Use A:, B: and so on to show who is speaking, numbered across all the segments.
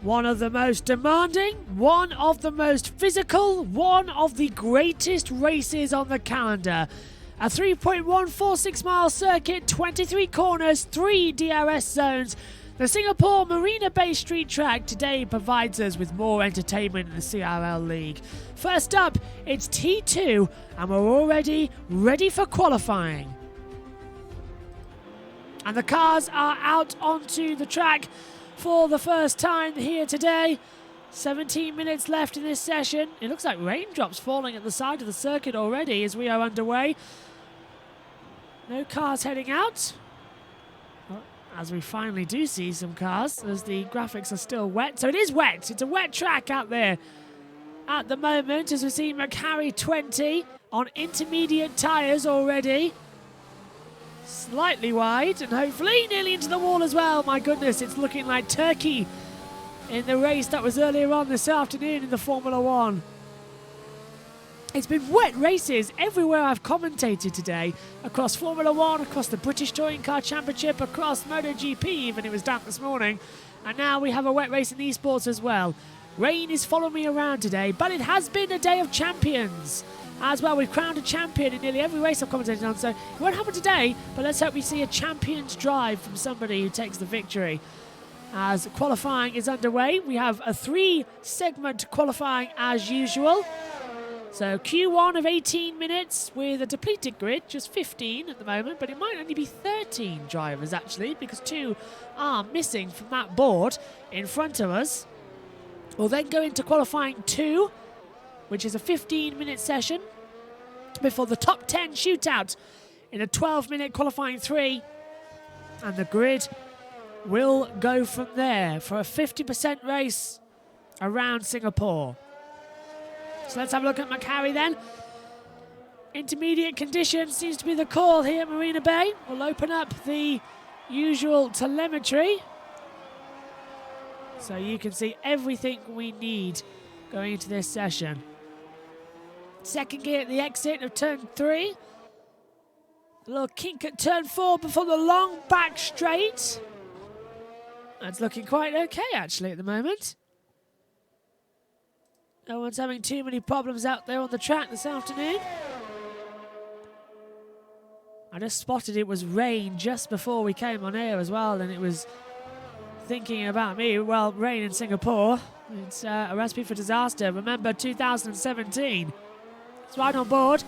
A: One of the most demanding, one of the most physical, one of the greatest races on the calendar. A 3.146 mile circuit, 23 corners, 3 DRS zones. The Singapore Marina Bay Street Track today provides us with more entertainment in the CRL League. First up, it's T2 and we're already ready for qualifying. And the cars are out onto the track for the first time here today. 17 minutes left in this session. It looks like raindrops falling at the side of the circuit already as we are underway. No cars heading out. Well, as we finally do see some cars, as the graphics are still wet. So it is wet. It's a wet track out there at the moment, as we see McHarry 20 on intermediate tyres already. Slightly wide and hopefully nearly into the wall as well. My goodness, it's looking like Turkey in the race that was earlier on this afternoon in the Formula One. It's been wet races everywhere I've commentated today, across Formula One, across the British Touring Car Championship, across MotoGP even. It was damp this morning, and now we have a wet race in esports as well. Rain is following me around today, but it has been a day of champions as well. We've crowned a champion in nearly every race I've commentated on, so it won't happen today, but let's hope we see a champion's drive from somebody who takes the victory. As qualifying is underway, we have a 3-segment qualifying as usual. So Q1 of 18 minutes with a depleted grid, just 15 at the moment, but it might only be 13 drivers actually, because 2 are missing from that board in front of us. We'll then go into qualifying 2, which is a 15-minute session before the top 10 shootout in a 12-minute qualifying 3. And the grid will go from there for a 50% race around Singapore. So let's have a look at McHarry then. Intermediate conditions seems to be the call here at Marina Bay. We'll open up the usual telemetry so you can see everything we need going into this session. Second gear at the exit of turn 3. A little kink at turn 4 before the long back straight. That's looking quite okay actually at the moment. No one's having too many problems out there on the track this afternoon. I just spotted it was rain just before we came on air as well, and it was thinking about me. Well, rain in Singapore, it's a recipe for disaster. Remember 2017. It's right on board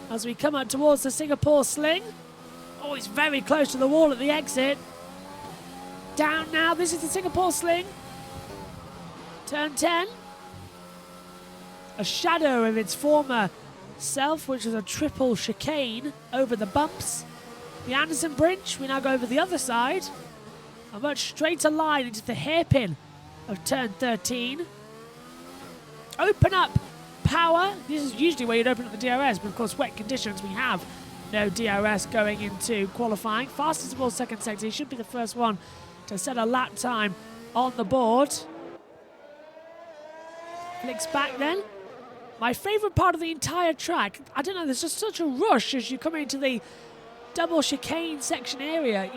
A: as we come up towards the Singapore sling. Oh, he's very close to the wall at the exit. Down now, this is the Singapore sling. Turn 10. A shadow of its former self, which was a triple chicane over the bumps. The Anderson Bridge, we now go over the other side. A much straighter line into the hairpin of turn 13. Open up power. This is usually where you'd open up the DRS, but of course wet conditions, we have no DRS going into qualifying. Fastest of all second sector, he should be the first one to set a lap time on the board. Flicks back then. My favourite part of the entire track, I don't know, there's just such a rush as you come into the double chicane section area.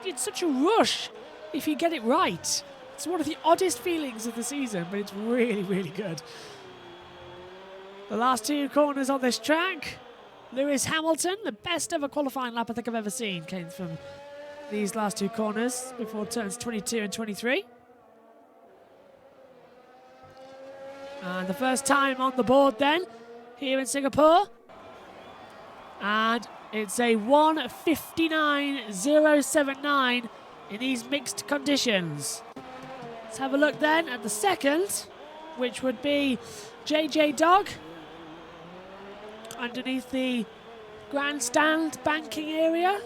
A: It's such a rush if you get it right. It's one of the oddest feelings of the season, but it's really, really good. The last 2 corners on this track, Lewis Hamilton, the best ever qualifying lap I think I've ever seen, came from these last 2 corners before turns 22 and 23. And the first time on the board then, here in Singapore. And it's a 1:59.079 in these mixed conditions. Let's have a look then at the second, which would be JJ Dog underneath the grandstand banking area.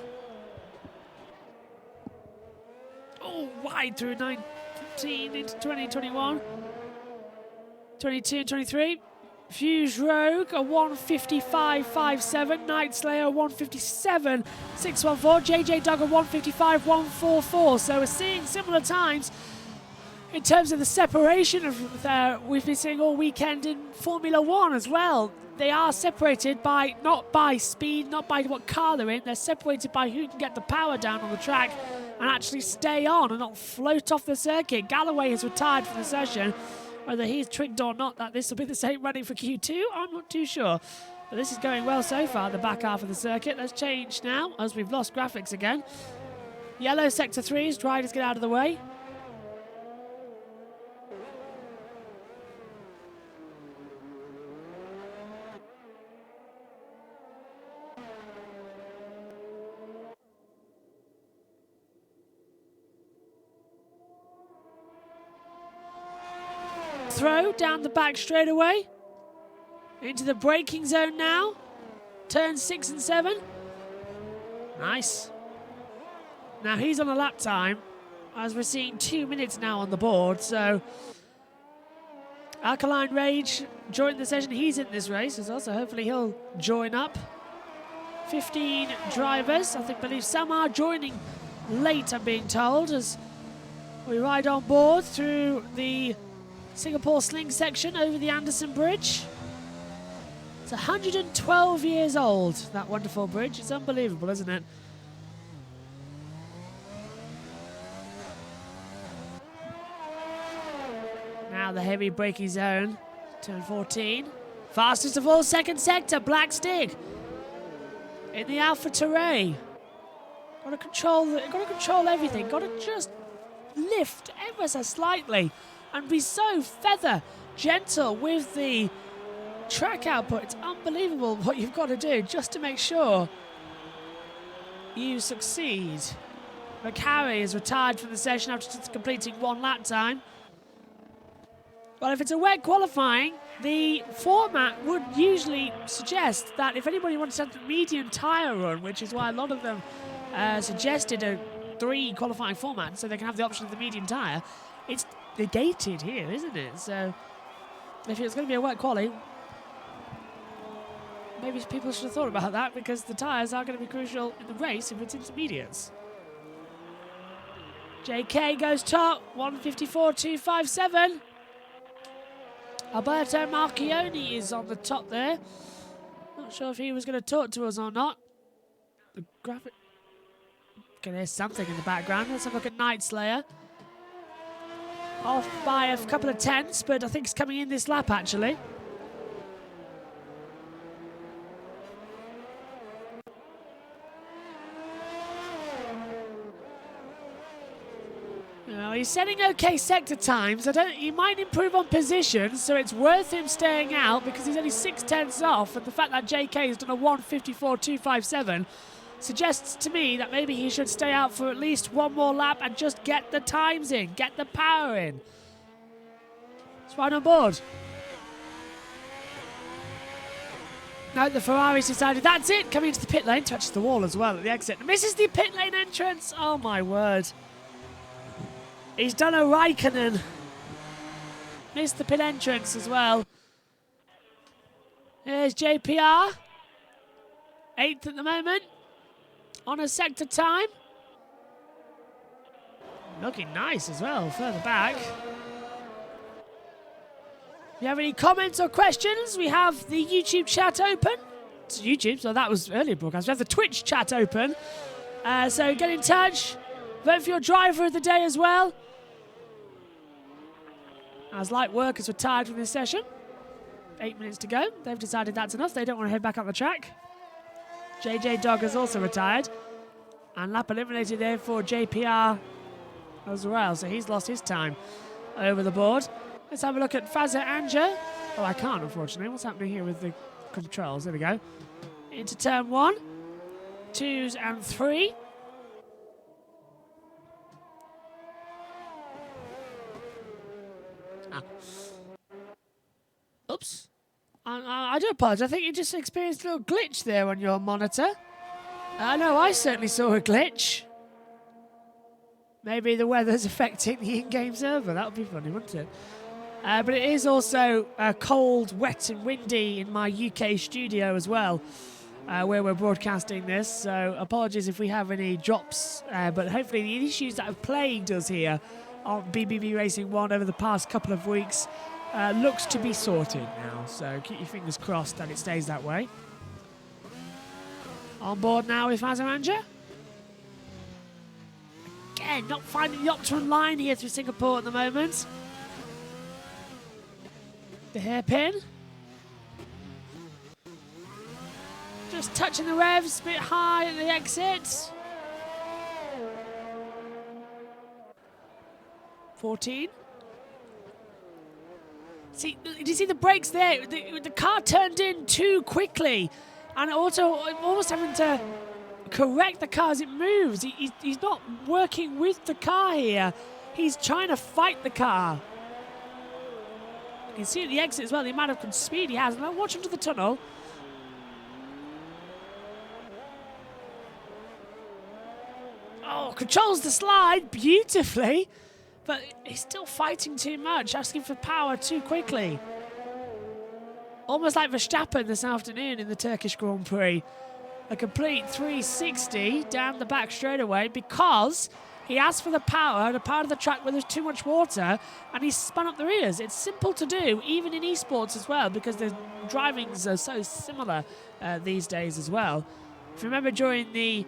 A: Oh, wide through 19 into 2021. 22 and 23. Fuse Rogue, a 1:55.57. Night Slayer, 1:57.614. JJ Duggar, 1:55.144. So we're seeing similar times in terms of the separation of we've been seeing all weekend in Formula One as well. They are separated by, not by speed, not by what car they're in, they're separated by who can get the power down on the track and actually stay on and not float off the circuit. Galloway has retired from the session. Whether he's tricked or not that this will be the same running for Q2, I'm not too sure. But this is going well so far, the back half of the circuit. Let's change now, as we've lost graphics again. Yellow sector 3 as drivers get out of the way. Throw down the back straight away. Into the braking zone now. Turns 6 and 7. Nice. Now he's on a lap time, as we're seeing 2 minutes now on the board, so Alkaline Rage joined the session. He's in this race as well, so hopefully he'll join up. 15 drivers. I believe some are joining late, I'm being told, as we ride on board through the Singapore Sling section over the Anderson Bridge. It's 112 years old, that wonderful bridge. It's unbelievable, isn't it? Now the heavy braking zone, turn 14. Fastest of all, second sector, Black Stig. In the Alpha Touray. Got to control everything. Got to just lift ever so slightly and be so feather gentle with the track output. It's unbelievable what you've got to do just to make sure you succeed. McHarry is retired from the session after completing 1 lap time. Well, if it's a wet qualifying, the format would usually suggest that if anybody wants to have the medium tyre run, which is why a lot of them suggested a 3 qualifying format so they can have the option of the medium tyre, it's negated here, isn't it? So if it's going to be a wet quali, maybe people should have thought about that, because the tyres are going to be crucial in the race if it's intermediates. JK goes top, 154.257. Alberto Marchioni is on the top there. Not sure if he was going to talk to us or not. The graphic... Okay, there's something in the background. Let's have a look at Night Slayer. Off by a couple of tenths, but I think it's coming in this lap, actually. Well, he's setting okay sector times. He might improve on position, so it's worth him staying out because he's only 6 tenths off, and the fact that JK has done a 154.257 suggests to me that maybe he should stay out for at least 1 more lap and just get the times in, get the power in. It's right on board. No, the Ferrari's decided that's it. Coming into the pit lane, touches the wall as well at the exit. Misses the pit lane entrance. Oh my word. He's done a Raikkonen. Missed the pit entrance as well. Here's JPR. 8th at the moment. On a sector time. Looking nice as well, further back. If you have any comments or questions, we have the YouTube chat open. It's YouTube, so that was earlier broadcast. We have the Twitch chat open. So get in touch. Vote for your driver of the day as well. As light work has retired from this session. 8 minutes to go. They've decided that's enough. They don't want to head back up the track. JJ Dog has also retired. And lap eliminated there for JPR as well. So he's lost his time over the board. Let's have a look at Faza Anja. Oh, I can't, unfortunately. What's happening here with the controls? There we go. Into turn 1. 2s and 3. Oops. I do apologise. I think you just experienced a little glitch there on your monitor. No, I certainly saw a glitch. Maybe the weather's affecting the in-game server. That would be funny, wouldn't it? But it is also cold, wet and windy in my UK studio as well, where we're broadcasting this. So apologies if we have any drops, but hopefully the issues that have plagued us here on BBB Racing 1 over the past couple of weeks looks to be sorted now. So keep your fingers crossed that it stays that way. On board now with Mazaranja. Again, not finding the optimum line here through Singapore at the moment. The hairpin. Just touching the revs, a bit high at the exit. 14. See, did you see the brakes there? The car turned in too quickly. And also almost having to correct the car as it moves. He's not working with the car here. He's trying to fight the car. You can see at the exit as well the amount of speed he has. Now watch into the tunnel. Oh, controls the slide beautifully. But he's still fighting too much, asking for power too quickly. Almost like Verstappen this afternoon in the Turkish Grand Prix. A complete 360 down the back straightaway because he asked for the power and a part of the track where there's too much water and he spun up the rears. It's simple to do, even in esports as well, because the drivings are so similar these days as well. If you remember during the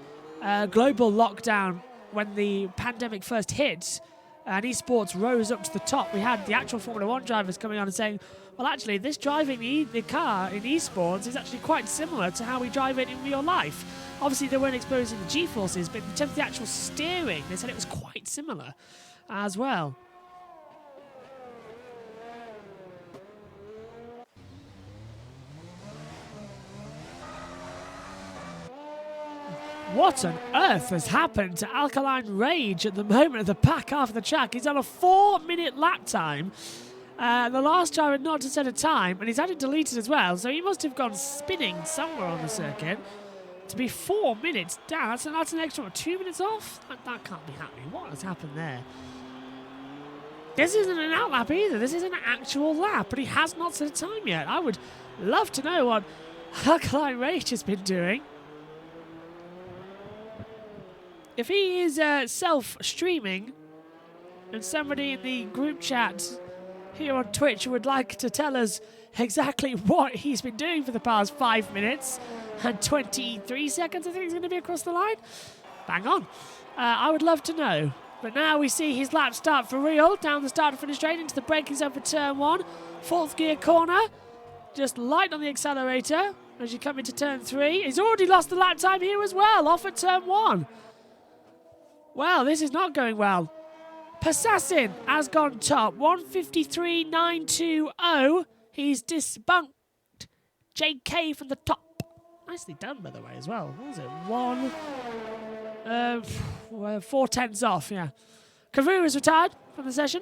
A: global lockdown when the pandemic first hit and esports rose up to the top, we had the actual Formula 1 drivers coming on and saying, well, actually, this driving the car in esports is actually quite similar to how we drive it in real life. Obviously, they weren't exposing the G-forces, but in terms of the actual steering, they said it was quite similar as well. What on earth has happened to Alkaline Rage at the moment of the back half of the track? He's on a 4-minute lap time. The last driver not to set a time, and he's had it deleted as well, so he must have gone spinning somewhere on the circuit. To be 4 minutes down, that's an extra, what, 2 minutes off? That can't be happening. What has happened there? This isn't an out lap either. This is an actual lap, but he has not set a time yet. I would love to know what Alkaline Rage has been doing. If he is self-streaming, and somebody in the group chat here on Twitch would like to tell us exactly what he's been doing for the past 5 minutes and 23 seconds, I think he's going to be across the line. Bang on. I would love to know. But now we see his lap start for real. Down the start and finish straight into the braking zone for turn 1. 4th gear corner. Just light on the accelerator as you come into turn 3. He's already lost the lap time here as well, off at turn 1. Well, this is not going well. Persassin has gone top. 153.920. He's debunked JK from the top. Nicely done, by the way, as well. What was it? 4 tenths off, yeah. Kavura is retired from the session.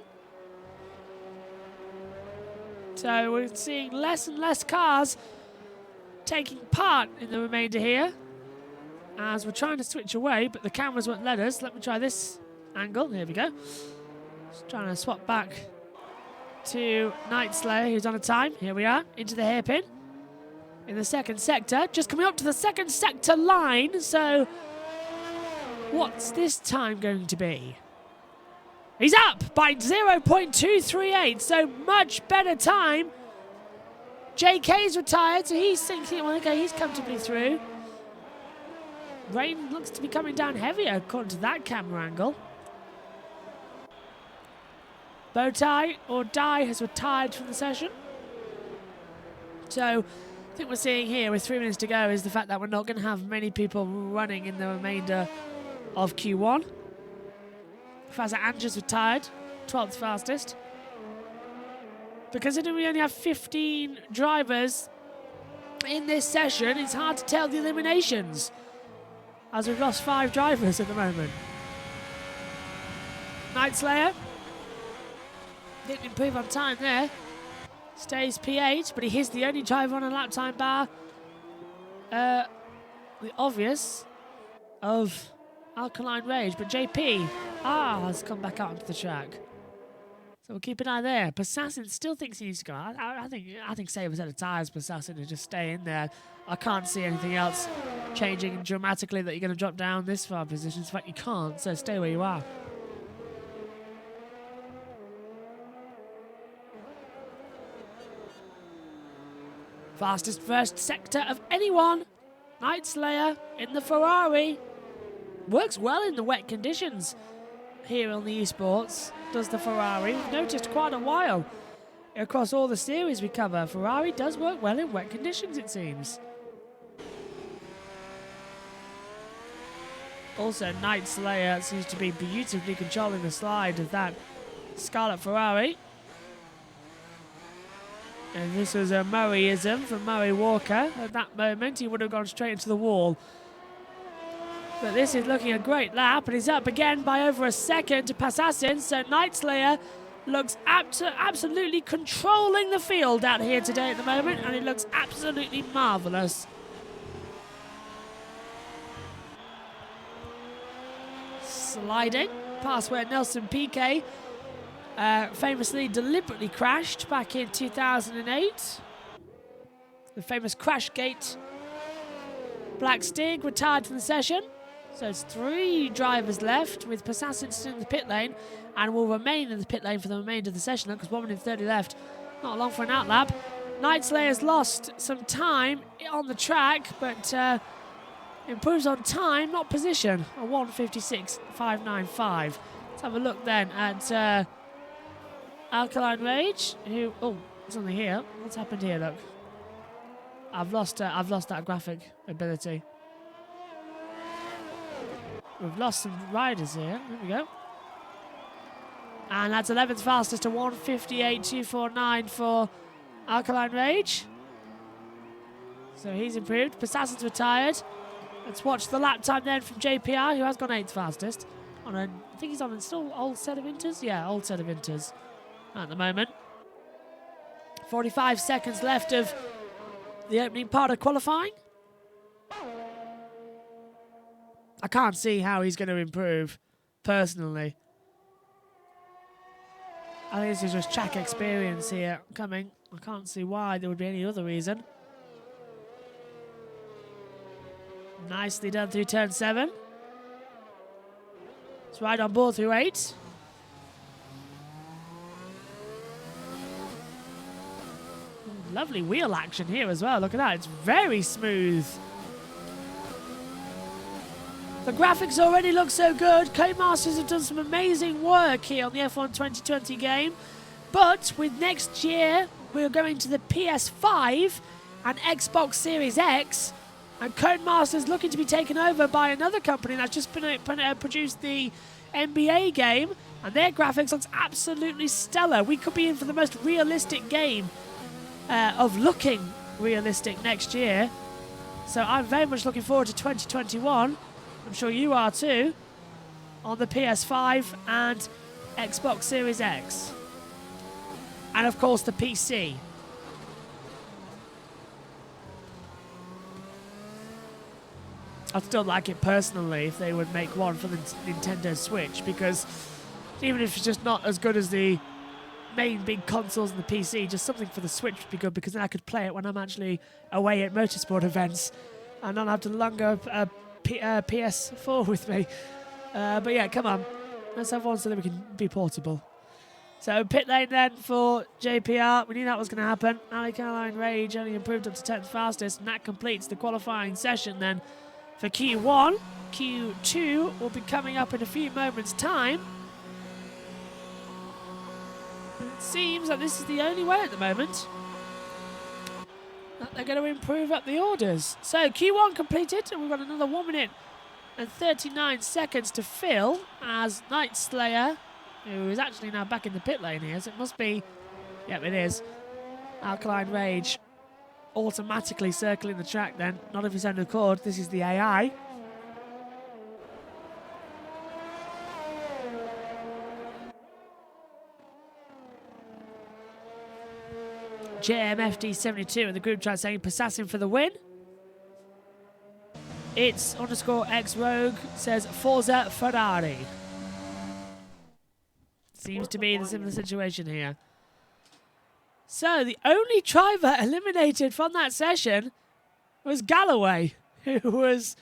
A: So we're seeing less and less cars taking part in the remainder here. As we're trying to switch away, but the cameras won't let us. Let me try this angle. Here we go. Just trying to swap back to Night Slayer, who's on a time. Here we are, into the hairpin. In the second sector. Just coming up to the second sector line. So, what's this time going to be? He's up by 0.238. So, much better time. JK's retired, so he's thinking, well, okay, he's comfortably through. Rain looks to be coming down heavier according to that camera angle. Bowtie or Die has retired from the session. So I think we're seeing here with 3 minutes to go is the fact that we're not going to have many people running in the remainder of Q1. Faza Anger's retired, 12th fastest. But considering we only have 15 drivers in this session, it's hard to tell the eliminations, as we've lost 5 drivers at the moment. Night Slayer didn't improve on time there. Stays P8, but he is the only driver on a lap time bar. The obvious of Alkaline Rage, but JP has come back out onto the track. So we'll keep an eye there. Persassin still thinks he needs to go. I think save a set of tyres, Persassin, and just stay in there. I can't see anything else changing dramatically that you're going to drop down this far positions. In fact, you can't, so stay where you are. Fastest first sector of anyone. Night Slayer in the Ferrari. Works well in the wet conditions here on the esports, does the Ferrari. We've noticed quite a while across all the series we cover. Ferrari does work well in wet conditions, it seems. Also, Night Slayer seems to be beautifully controlling the slide of that Scarlet Ferrari. And this was a Murrayism from Murray Walker. At that moment, he would have gone straight into the wall. But this is looking a great lap, and he's up again by over a second to Passassin. So Night Slayer looks absolutely controlling the field out here today at the moment, and it looks absolutely marvellous. Sliding past where Nelson Piquet famously deliberately crashed back in 2008. The famous crash gate. Black Stig retired from the session. So it's 3 drivers left, with Passassin still in the pit lane and will remain in the pit lane for the remainder of the session because 1 minute 30 left. Not long for an out lap. Night Slayer's lost some time on the track, but improves on time, not position. A 1:56.595. Let's have a look then at Alkaline Rage, who... Oh, something here. What's happened here, look? I've lost that graphic ability. We've lost some riders here. There we go. And that's 11th fastest to 1:58.249 for Alkaline Rage. So he's improved. Passassin's retired. Let's watch the lap time then from JPR, who has gone 8th fastest. I think he's on a still old set of inters. Yeah, old set of inters at the moment. 45 seconds left of the opening part of qualifying. I can't see how he's going to improve, personally. I think this is just track experience here coming. I can't see why there would be any other reason. Nicely done through turn 7. It's right on board through 8. Lovely wheel action here as well. Look at that. It's very smooth. The graphics already look so good. Codemasters have done some amazing work here on the F1 2020 game. But with next year, we're going to the PS5 and Xbox Series X. And Codemasters looking to be taken over by another company that's just produced the NBA game. And their graphics looks absolutely stellar. We could be in for the most realistic game of looking realistic next year. So I'm very much looking forward to 2021. I'm sure you are too, on the PS5 and Xbox Series X. And of course the PC. I'd still like it personally if they would make one for the Nintendo Switch, because even if it's just not as good as the main big consoles and the PC, just something for the Switch would be good, because then I could play it when I'm actually away at motorsport events and not have to lug a PS4 with me. But yeah, come on. Let's have one so that we can be portable. So pit lane then for JPR. We knew that was going to happen. Alkaline Rage only improved up to 10th fastest, and that completes the qualifying session then for Q1. Q2 will be coming up in a few moments' time. It seems that this is the only way at the moment that they're going to improve up the orders. So Q1 completed, and we've got another 1 minute and 39 seconds to fill as Night Slayer, who is actually now back in the pit lane here, so it must be, yep it is, Alkaline Rage automatically circling the track then, not of his own accord. This is the AI. JMFD72 in the group chat saying Passassin for the win. It's _X Rogue says Forza Ferrari. Seems to be the similar situation here. So the only driver eliminated from that session was Galloway, who was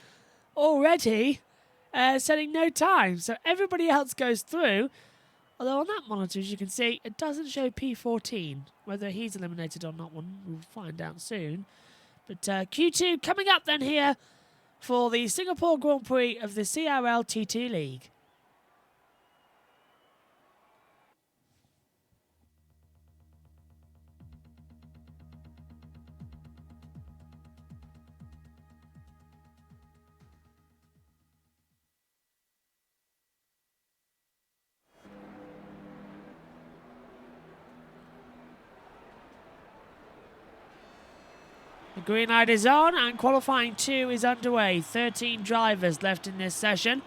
A: already setting no time. So everybody else goes through. Although on that monitor, as you can see, it doesn't show P14. Whether he's eliminated or not, we'll find out soon. But Q2 coming up then here for the Singapore Grand Prix of the CRL T2 League. The green light is on and qualifying 2 is underway. 13 drivers left in this session.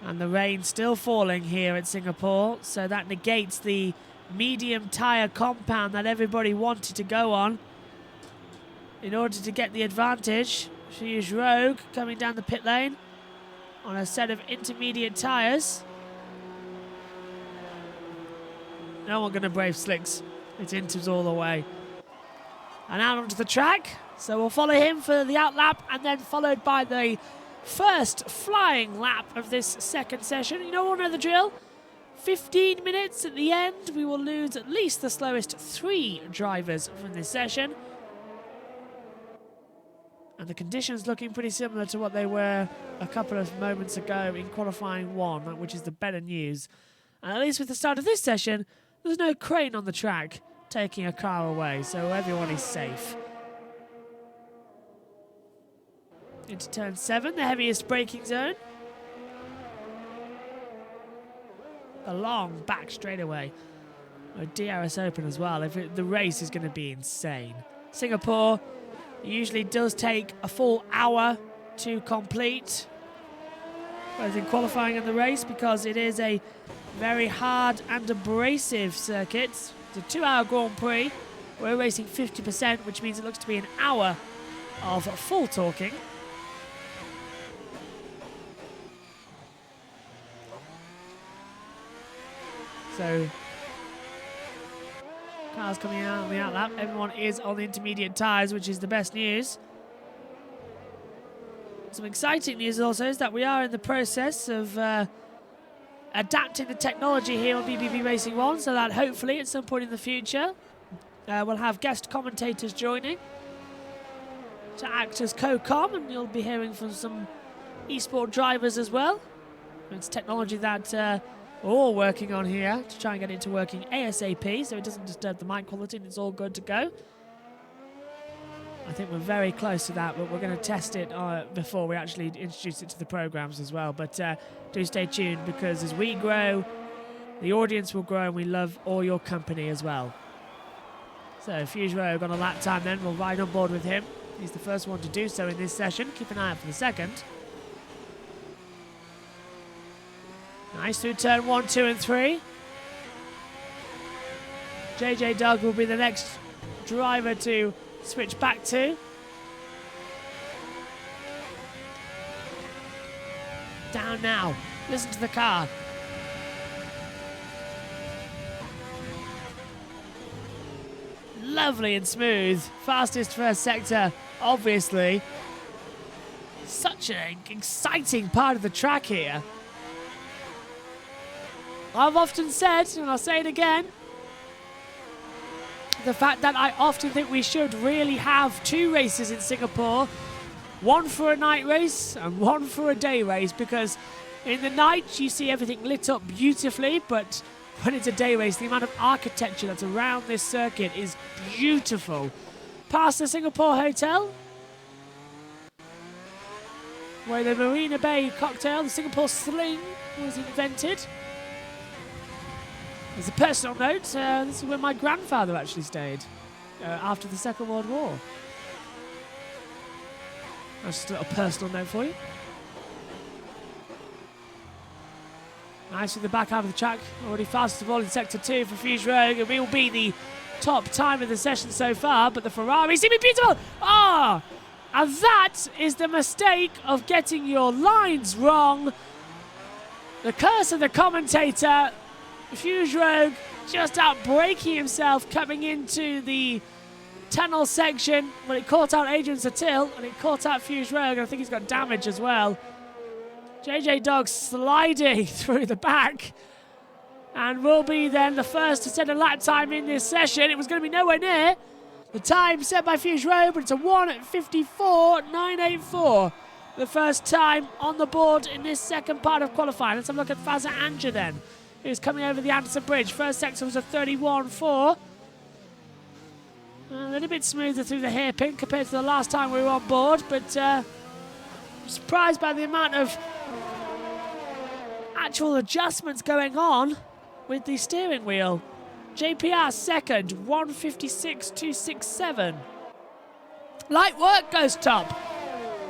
A: And the rain still falling here at Singapore, so that negates the medium tyre compound that everybody wanted to go on in order to get the advantage. She is Rogue coming down the pit lane on a set of intermediate tyres. No one going to brave slicks. It's inters all the way. And out onto the track. So we'll follow him for the out lap and then followed by the first flying lap of this second session. You know, we'll know the drill. 15 minutes at the end. We will lose at least the slowest 3 drivers from this session. And the conditions looking pretty similar to what they were a couple of moments ago in qualifying 1, which is the better news. And at least with the start of this session, there's no crane on the track taking a car away, so everyone is safe. Into turn 7, the heaviest braking zone. The long back straightaway. DRS open as well. The race is going to be insane. Singapore usually does take a full hour to complete, both in qualifying and the race, because it is a very hard and abrasive circuit. It's a 2-hour Grand Prix. We're racing 50%, which means it looks to be an hour of full talking. So, cars coming out on the out lap. Everyone is on the intermediate tyres, which is the best news. Some exciting news also is that we are in the process of adapting the technology here on BBB Racing 1, so that hopefully at some point in the future we'll have guest commentators joining to act as co-com, and you'll be hearing from some esport drivers as well. It's technology that we're all working on here to try and get it to working ASAP so it doesn't disturb the mic quality and it's all good to go. I think we're very close to that, but we're going to test it before we actually introduce it to the programs as well. But do stay tuned, because as we grow, the audience will grow, and we love all your company as well. So Fuse Rogue on a lap time then. We'll ride on board with him. He's the first one to do so in this session. Keep an eye out for the second. Nice through turn 1, 2 and 3. JJ Doug will be the next driver to switch back to. Down now. Listen to the car. Lovely and smooth. Fastest first sector, obviously. Such an exciting part of the track here. I've often said, and I'll say it again, the fact that I often think we should really have 2 races in Singapore. One for a night race and one for a day race, because in the night you see everything lit up beautifully, but when it's a day race, the amount of architecture that's around this circuit is beautiful. Past the Singapore Hotel, where the Marina Bay cocktail, the Singapore Sling, was invented. As a personal note, this is where my grandfather actually stayed after the Second World War. That's just a little personal note for you. Nice with the back half of the track. Already fastest of all in Sector 2 for Fuse Rogue. It will be the top time of the session so far, but the Ferrari seems beautiful. Ah! And that is the mistake of getting your lines wrong. The curse of the commentator. Fuse Rogue just out braking himself coming into the tunnel section, but it caught out Adrian Satil and it caught out Fuse Rogue, and I think he's got damage as well. JJ Dog sliding through the back. and will be then the first to set a lap time in this session. It was going to be nowhere near the time set by Fuse Road, but it's a 1:54.984. The first time on the board in this second part of qualifying. Let's have a look at Faza Anja then, who's coming over the Anderson Bridge. First sector was a 31.4. A little bit smoother through the hairpin compared to the last time we were on board, but I'm surprised by the amount of actual adjustments going on with the steering wheel. JPR second, 1:56.267. Light work goes top,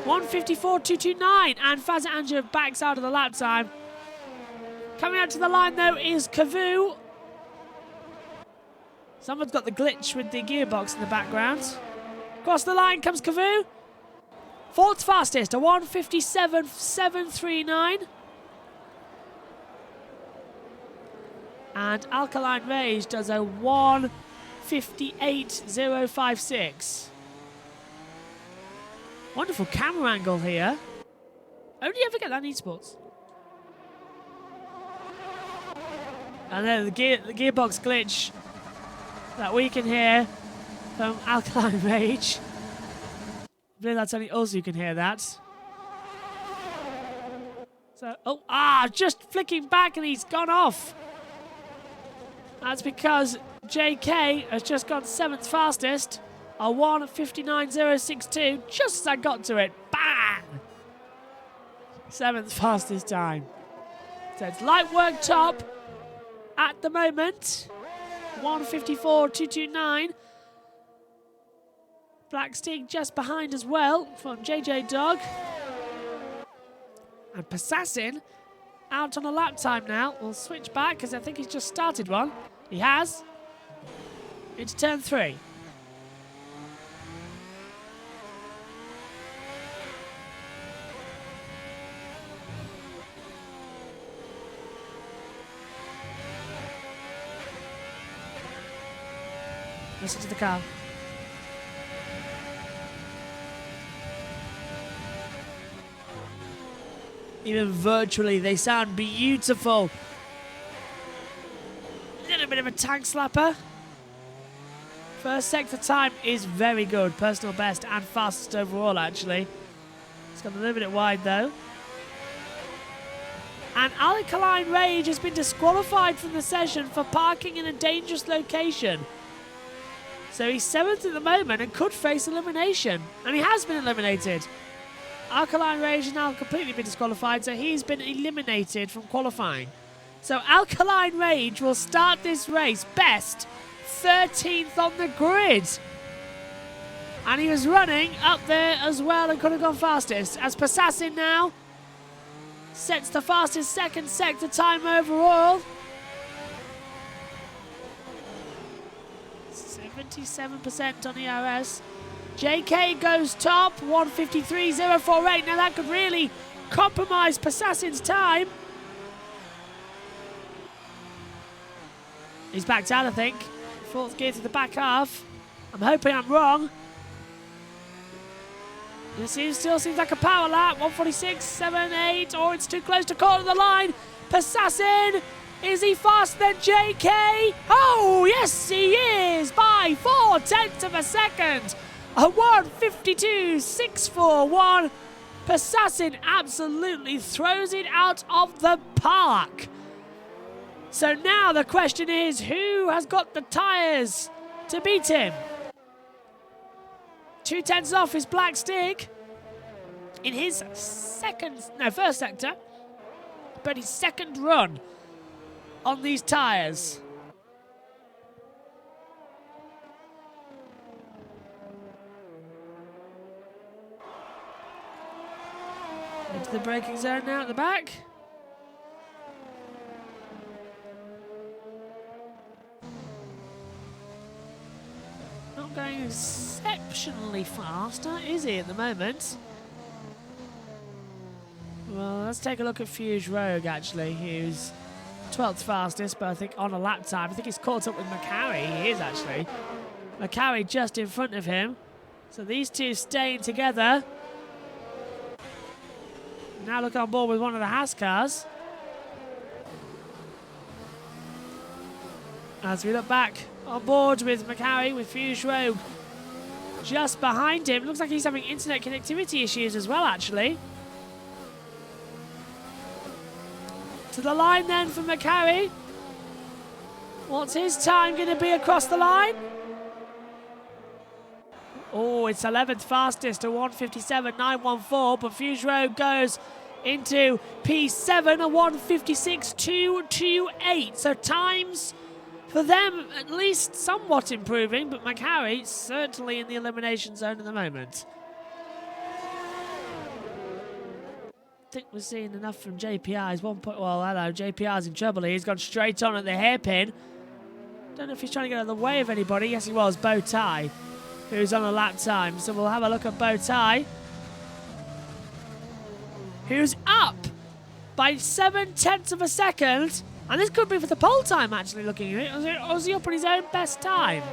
A: 1:54.229, and Faza Anja backs out of the lap time. Coming out to the line though is Cavu. Someone's got the glitch with the gearbox in the background. Across the line comes Cavu. Fourth fastest, a 1:57.739. And Alkaline Rage does a 1:58.056. Wonderful camera angle here. Only ever get that in esports. And then the gearbox glitch that we can hear from Alkaline Rage. I believe that's only us who can hear that. So, just flicking back and he's gone off. That's because JK has just gone 7th fastest, a 1:59.062, just as I got to it. Bang! 7th fastest time. So it's light work top at the moment. 1:54.229. Black Stig just behind as well from JJ Dog. And Passassin out on a lap time now. We'll switch back because I think he's just started one. He has. Into turn 3. Listen to the car. Even virtually, they sound beautiful. Little bit of a tank slapper. First sector time is very good. Personal best and fastest overall, actually. It's gone a little bit wide, though. And Alkaline Rage has been disqualified from the session for parking in a dangerous location. So he's 7th at the moment and could face elimination. And he has been eliminated. Alkaline Rage has now completely been disqualified, so he's been eliminated from qualifying. So Alkaline Rage will start this race best 13th on the grid. And he was running up there as well and could have gone fastest. As Passassin now sets the fastest second sector time overall. 77% on ERS. JK goes top, 1:53.048. Now that could really compromise Passassin's time. He's backed out, I think. 4th gear to the back half. I'm hoping I'm wrong. It still seems like a power lap. 1:46.78. Oh, it's too close to call the line. Passassin, is he faster than JK? Oh, yes, he is by 0.4 of a second. A 1:52.641. Passassin absolutely throws it out of the park. So now the question is, who has got the tyres to beat him? 2/10 off is Black Stig in his first sector, but his second run on these tyres. Into the braking zone now at the back. Not going exceptionally fast, is he, at the moment? Well, let's take a look at Fuse Rogue, actually, who's 12th fastest, but I think on a lap time. I think he's caught up with Macari. He is, actually. Macari just in front of him. So these two staying together. Now look on board with one of the Haas cars. As we look back on board with McHarry, with Fuse Rogue just behind him. Looks like he's having internet connectivity issues as well, actually. To the line then for McHarry. What's his time going to be across the line? Oh, it's 11th fastest, a 1:57.914, but Fuse Rogue goes into P7, a 1:56.228. So times for them at least somewhat improving, but McHarry certainly in the elimination zone at the moment. I think we're seeing enough from JPI's 1 point. Well, hello, JPI's in trouble. He's gone straight on at the hairpin. Don't know if he's trying to get out of the way of anybody. Yes, he was. Bow Tie, who's on a lap time. So we'll have a look at Bow Tie, who's up by 7/10 of a second. And this could be for the pole time, actually, looking at it. Or is he up on his own best time?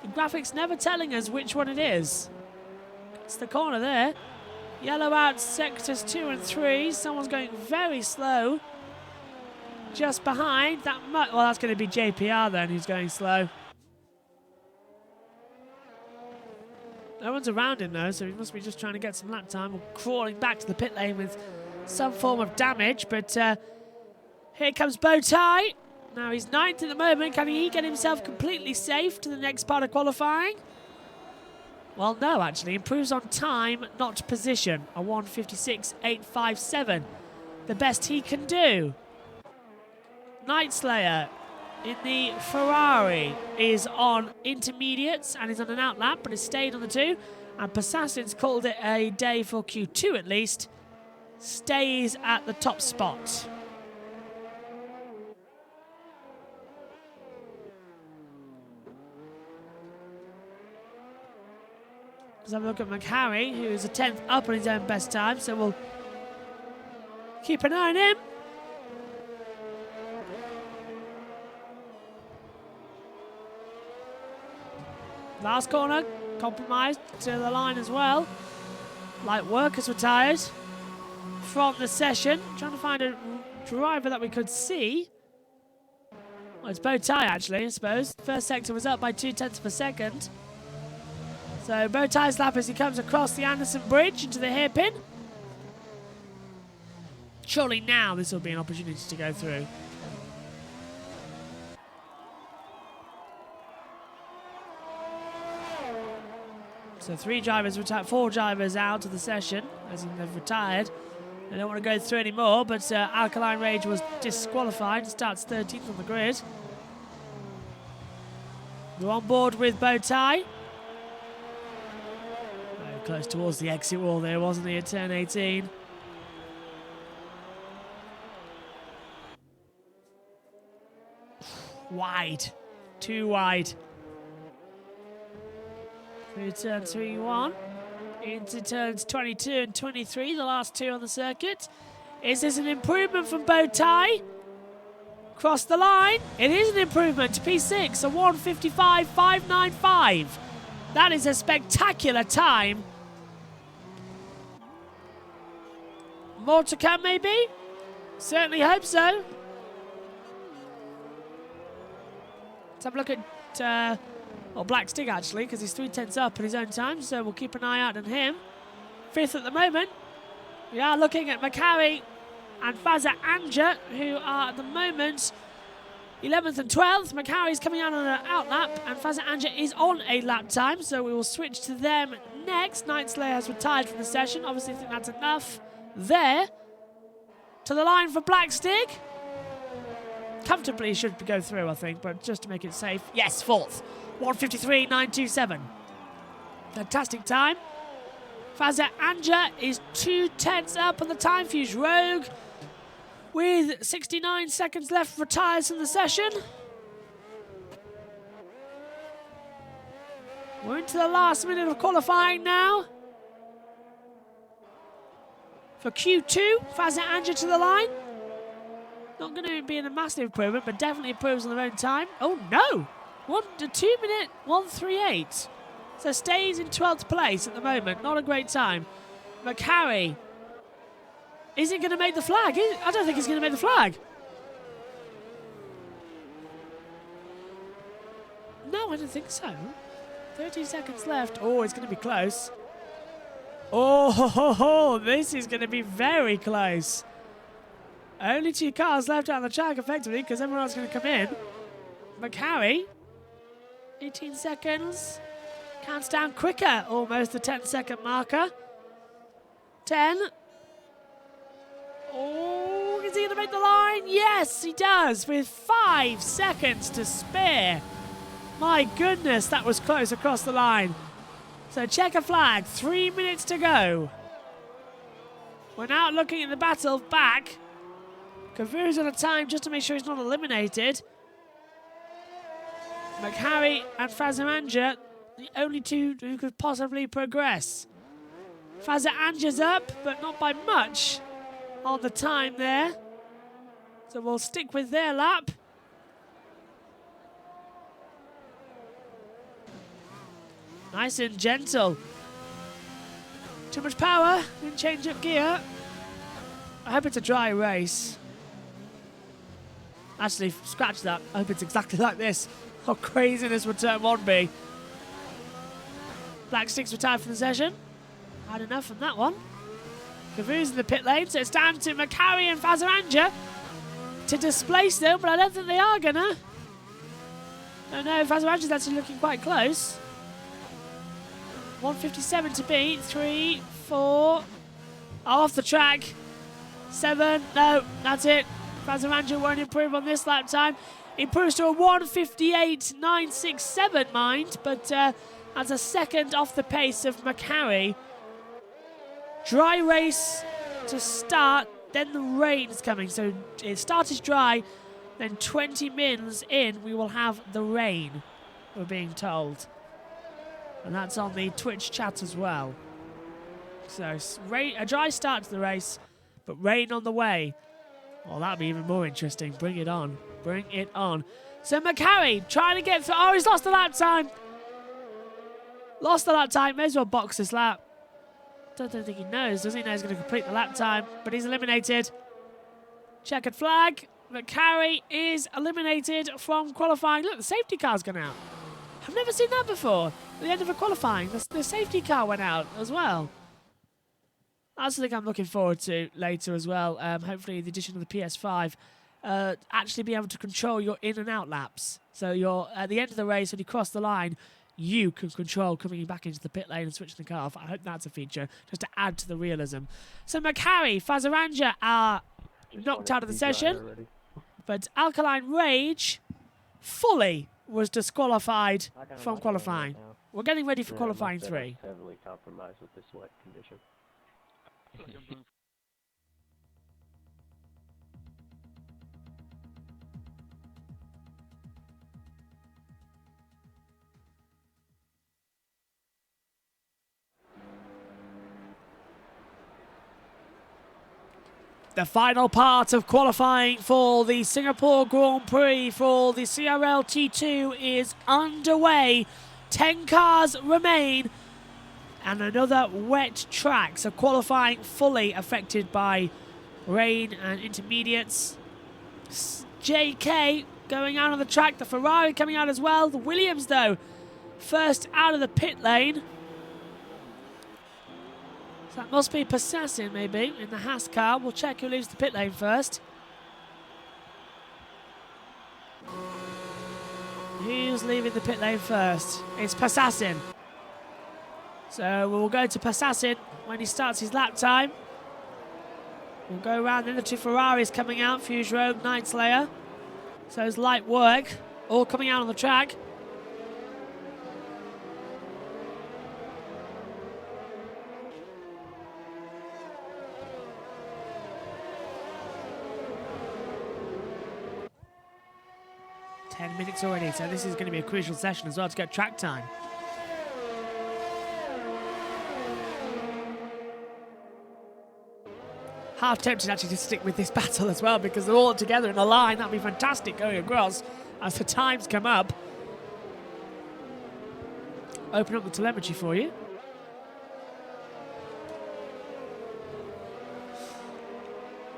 A: The graphics never telling us which one it is. It's the corner there. Yellow out sectors 2 and 3. Someone's going very slow. Just behind that. Well, that's going to be JPR then, who's going slow. No one's around him though, so he must be just trying to get some lap time, or crawling back to the pit lane with some form of damage. But here comes Bow Tie. Now he's 9th at the moment. Can he get himself completely safe to the next part of qualifying? Well, no, actually. Improves on time, not position. A 1:56.857. The best he can do. Night Slayer in the Ferrari is on intermediates and is on an outlap, but has stayed on the 2. And Passassin's called it a day for Q2 at least. Stays at the top spot. Let's have a look at McHarry, who is a 10th up on his own best time, so we'll keep an eye on him. Last corner, compromised to the line as well. Light work has retired from the session. Trying to find a driver that we could see. Well, it's Bow Tie, actually, I suppose. First sector was up by 0.2 of a second. So Bow Tie's lap as he comes across the Anderson Bridge into the hairpin. Surely now this will be an opportunity to go through. So 4 drivers out of the session, as in they've retired. They don't want to go through anymore, but Alkaline Rage was disqualified and starts 13th on the grid. We're on board with Bow Tie. Close towards the exit wall there, wasn't he, at turn 18? Wide. Too wide. Through turn 3-1. Into turns 22 and 23, the last 2 on the circuit. Is this an improvement from Bow Tie? Cross the line. It is an improvement to P6, a 1:55.595. That is a spectacular time. More to come, maybe? Certainly hope so. Let's have a look at Black Stig, actually, because he's 3/10 up at his own time, so we'll keep an eye out on him. 5th at the moment. We are looking at McHarry and Fazza Anja, who are at the moment 11th and 12th. McHarry's coming out on an outlap, and Fazza Anja is on a lap time, so we will switch to them next. Night Slayer has retired from the session. Obviously, I think that's enough there. To the line for Black Stig. Comfortably should go through, I think, but just to make it safe. Yes, 4th. 1:53.927. Fantastic time. Fazza Anja is 0.2 up on the time. Fuse Rogue with 69 seconds left, retires from the session. We're into the last minute of qualifying now. For Q2, Fazza Anja to the line. Not going to be in a massive improvement, but definitely improves on their own time. Oh no! 2-minute 1:38. So stays in 12th place at the moment. Not a great time. McHarry. Is he going to make the flag? I don't think he's going to make the flag. I don't think so. 30 seconds left. Oh, it's going to be close. Oh, this is going to be very close. Only 2 cars left on the track, effectively, because everyone else is going to come in. McHarry, 18 seconds. Counts down quicker, almost the 10-second marker. 10. Oh, is he going to make the line? Yes, he does, with 5 seconds to spare. My goodness, that was close across the line. So checker flag, 3 minutes to go. We're now looking at the battle back. Cavu's on a time just to make sure he's not eliminated. McHarry and Fazaranja, the only 2 who could possibly progress. Fazaranja's up, but not by much on the time there. So we'll stick with their lap. Nice and gentle. Too much power, didn't change up gear. I hope it's a dry race. Actually, scratch that. I hope it's exactly like this. How craziness would turn 1 be. Black sticks retired from the session. Had enough from that one. Cavu's in the pit lane, so it's down to McHarry and Fazaranja to displace them, but I don't think they are gonna. Oh no, Fazaranja's actually looking quite close. 1:57 to beat. 3, 4. Off the track. 7. No, that's it. Fazaranja won't improve on this lap time. Improves to a 1:58.967, mind, but that's a second off the pace of McHarry. Dry race to start, then the rain is coming. So it start is dry, then 20 mins in, we will have the rain, we're being told. And that's on the Twitch chat as well. So a dry start to the race, but rain on the way. Well, that'll be even more interesting. Bring it on. Bring it on. So McHarry trying to get through. Oh, he's lost the lap time. Lost the lap time. May as well box this lap. Don't think he knows. Does he know he's going to complete the lap time? But he's eliminated. Checkered flag. McHarry is eliminated from qualifying. Look, the safety car's gone out. I've never seen that before. At the end of a qualifying, the safety car went out as well. That's something I'm looking forward to later as well. Hopefully the addition of the PS5 actually be able to control your in and out laps. So you're at the end of the race, when you cross the line, you can control coming back into the pit lane and switching the car off. I hope that's a feature, just to add to the realism. So McHarry, Fazaranja are knocked out of the session, but Alkaline Rage fully was disqualified from qualifying. We're getting ready for qualifying 3.
B: Heavily compromised with this wet condition.
A: The final part of qualifying for the Singapore Grand Prix for the CRL T2 is underway. 10 cars remain and another wet track. So qualifying fully affected by rain and intermediates. JK going out on the track. The Ferrari coming out as well. The Williams, though, first out of the pit lane. So that must be Passassin, maybe, in the Haas car. We'll check who leaves the pit lane first. Who's leaving the pit lane first? It's Passassin. So we'll go to Passassin when he starts his lap time. We'll go around, then the 2 Ferraris coming out, Fuse Rogue, Night Slayer. So it's light work, all coming out on the track. Minutes already, so this is going to be a crucial session as well to get track time. Half tempted actually to stick with this battle as well, because they're all together in a line. That'd be fantastic going across as the times come up. Open up the telemetry for you.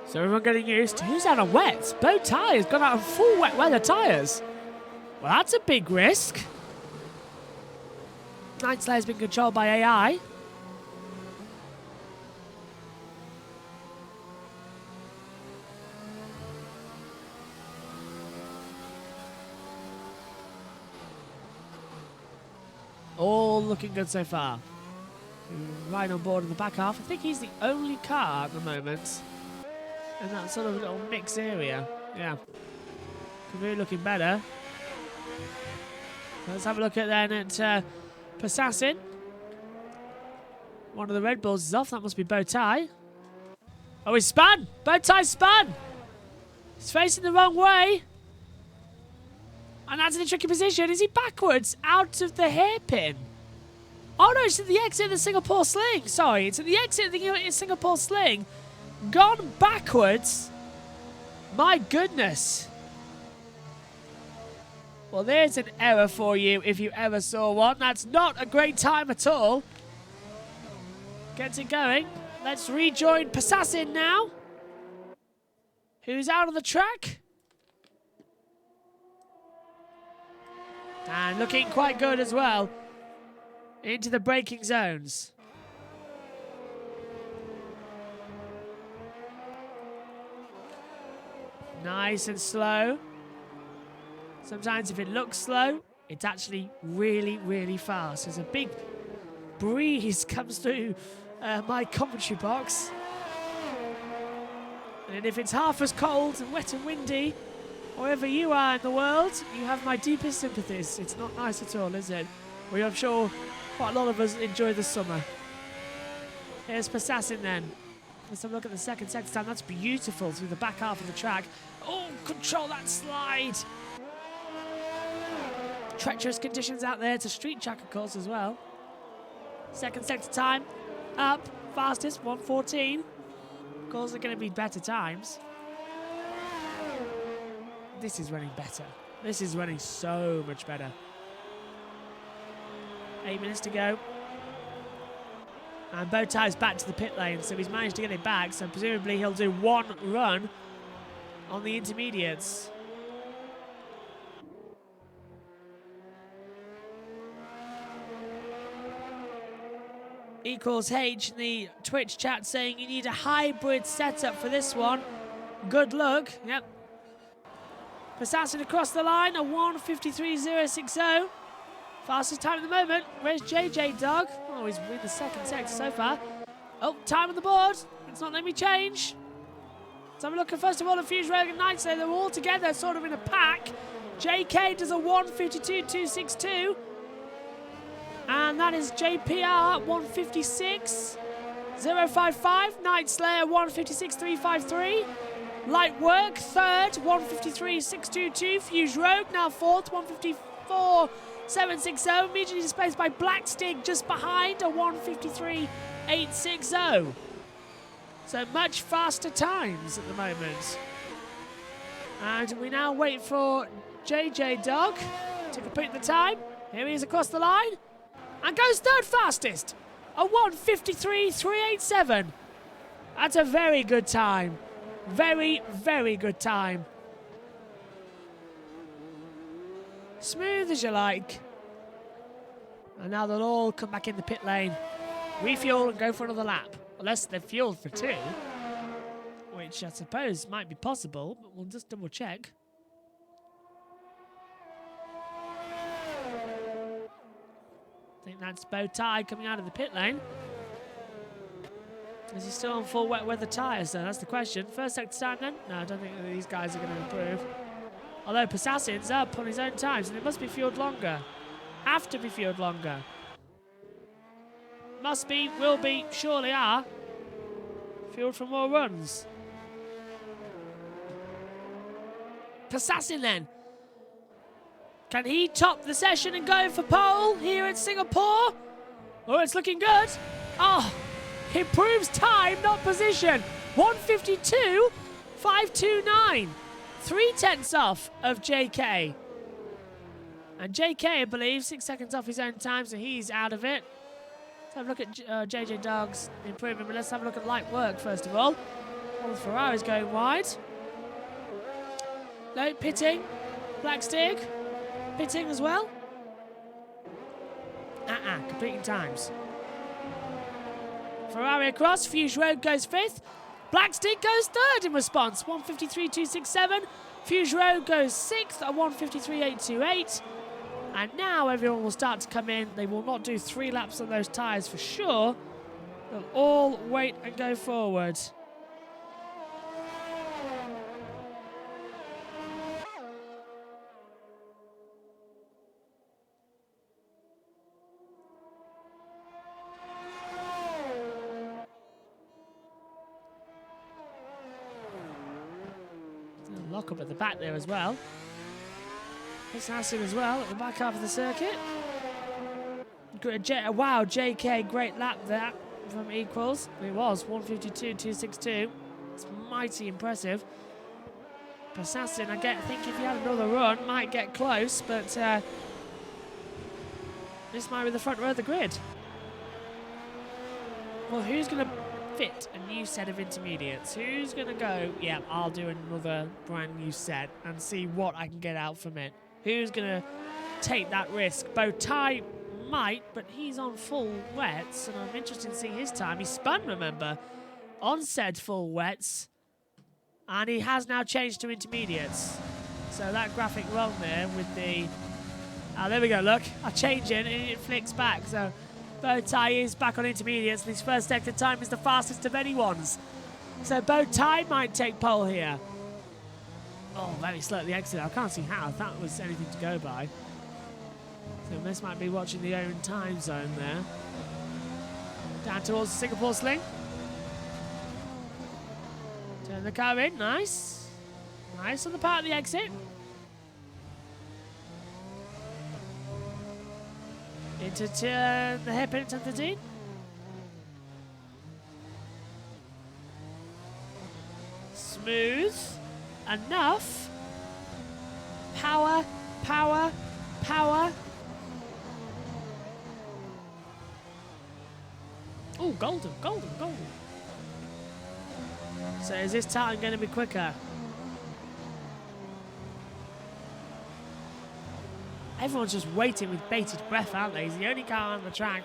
A: So everyone getting used to who's out on wets. Both tyres gone out on full wet weather tyres. Well, that's a big risk. Night Slayer's been controlled by AI. All looking good so far. Right on board in the back half. I think he's the only car at the moment in that sort of little mix area. Yeah. Could be looking better. Let's have a look at then at Passassin. One of the Red Bulls is off. That must be Bowtie. Oh, he's spun! Bowtie spun! He's facing the wrong way. And that's in a tricky position. Is he backwards out of the hairpin? Oh no, it's at the exit of the Singapore Sling. Sorry, it's at the exit of the Singapore Sling. Gone backwards. My goodness. Well, there's an error for you if you ever saw one. That's not a great time at all. Gets it going. Let's rejoin Passassin now. Who's out on the track? And looking quite good as well. Into the braking zones. Nice and slow. Sometimes if it looks slow, it's actually really, really fast. There's a big breeze comes through my commentary box. And if it's half as cold and wet and windy, wherever you are in the world, you have my deepest sympathies. It's not nice at all, is it? I'm sure quite a lot of us enjoy the summer. Here's Passassin then. Let's have a look at the second sector time. That's beautiful through the back half of the track. Oh, control that slide. Treacherous conditions out there. It's a street track, of course, as well. Second sector time up. Fastest, 1:14. Of course, they're going to be better times. This is running better. This is running so much better. 8 minutes to go. And Bowtie's back to the pit lane, so he's managed to get it back, so presumably he'll do one run on the intermediates. Equals H in the Twitch chat saying you need a hybrid setup for this one. Good luck. Yep. Passassin across the line, a 1:53.060. Fastest time at the moment. Where's JJ Dog? Oh, he's in the second sector so far. Oh, time on the board. It's not letting me change. Let's have a look at, first of all, at Fuse Rail and Night Slayer. They're all together, sort of in a pack. JK does a 1:52.262. And that is JPR 1:56.055. Night Slayer 1:56.353. Light Work third, 1:53.622. Fuse Rogue now fourth, 1:54.760. Immediately displaced by Black Stig just behind, a 1:53.860. So much faster times at the moment. And we now wait for JJ Dog to complete the time. Here he is across the line. And goes third fastest, a 1:53.387. That's a very good time. Very, very good time. Smooth as you like. And now they'll all come back in the pit lane, refuel and go for another lap. Unless they're fueled for two, which I suppose might be possible, but we'll just double check. I think that's Bowtie coming out of the pit lane. Is he still on full wet weather tyres though? That's the question. First sector time then? No, I don't think these guys are going to improve. Although Passassin's up on his own times and it must be fueled longer. Have to be fueled longer. Must be, will be, surely are. Fueled for more runs. Passassin then. Can he top the session and go for pole here in Singapore? Oh, it's looking good. Oh, improves time, not position. 1:52.529. 3/10 off of JK. And JK, I believe, 6 seconds off his own time, so he's out of it. Let's have a look at JJ Dog's improvement, but let's have a look at Light Work first of all. Well, Ferrari's going wide. No, pitting. Black Stig. Pitting as well. Completing times. Ferrari across, Fuse Road goes 5th. Blackstick goes 3rd in response, 1:53.267. Fuse Road goes 6th at 1:53.828. And now everyone will start to come in. They will not do 3 laps on those tyres for sure. They'll all wait and go forward. Lock up at the back there as well. Assassin as well at the back half of the circuit. Wow, JK, great lap there from equals. It was 1:52.262. It's mighty impressive. Assassin, I think if he had another run, might get close, but this might be the front row of the grid. Well, who's going to fit a new set of intermediates? Who's going to go, yeah, I'll do another brand new set and see what I can get out from it? Who's going to take that risk? Bowtie might, but he's on full wets, and I'm interested in seeing his time. He spun, remember, on said full wets, and he has now changed to intermediates. So that graphic wrong there with the... Oh, there we go, look. I change it, and it flicks back, so... Bowtie is back on intermediates, and his first sector time is the fastest of anyone's. So Bowtie might take pole here. Oh, very slow at the exit. I can't see how. If that was anything to go by. So this might be watching the own time zone there. Down towards the Singapore sling. Turn the car in. Nice. Nice on the part of the exit. Into turn the hairpin at 10:13. Smooth. Enough. Power, power, power. Oh, golden, golden, golden. So is this time going to be quicker? Everyone's just waiting with bated breath, aren't they? He's the only car on the track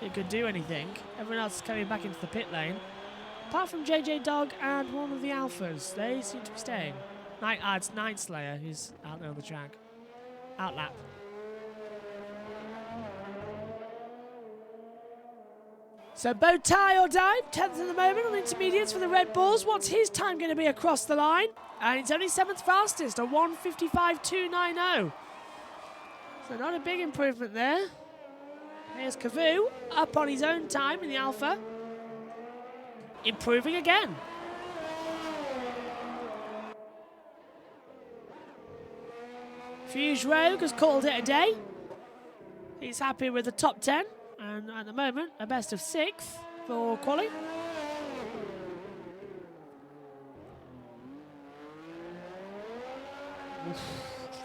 A: that could do anything. Everyone else is coming back into the pit lane. Apart from JJ Dog and one of the Alphas. They seem to be staying. It's Night Slayer who's out there on the track. Outlap. So Bowtie or dive, 10th at the moment on intermediates for the Red Bulls. What's his time going to be across the line? And it's only 7th fastest, a 1:55.290. So not a big improvement there. Here's Cavu up on his own time in the Alpha. Improving again. Fuse Rogue has called it a day. He's happy with the top 10. And at the moment, a best of 6th for quali.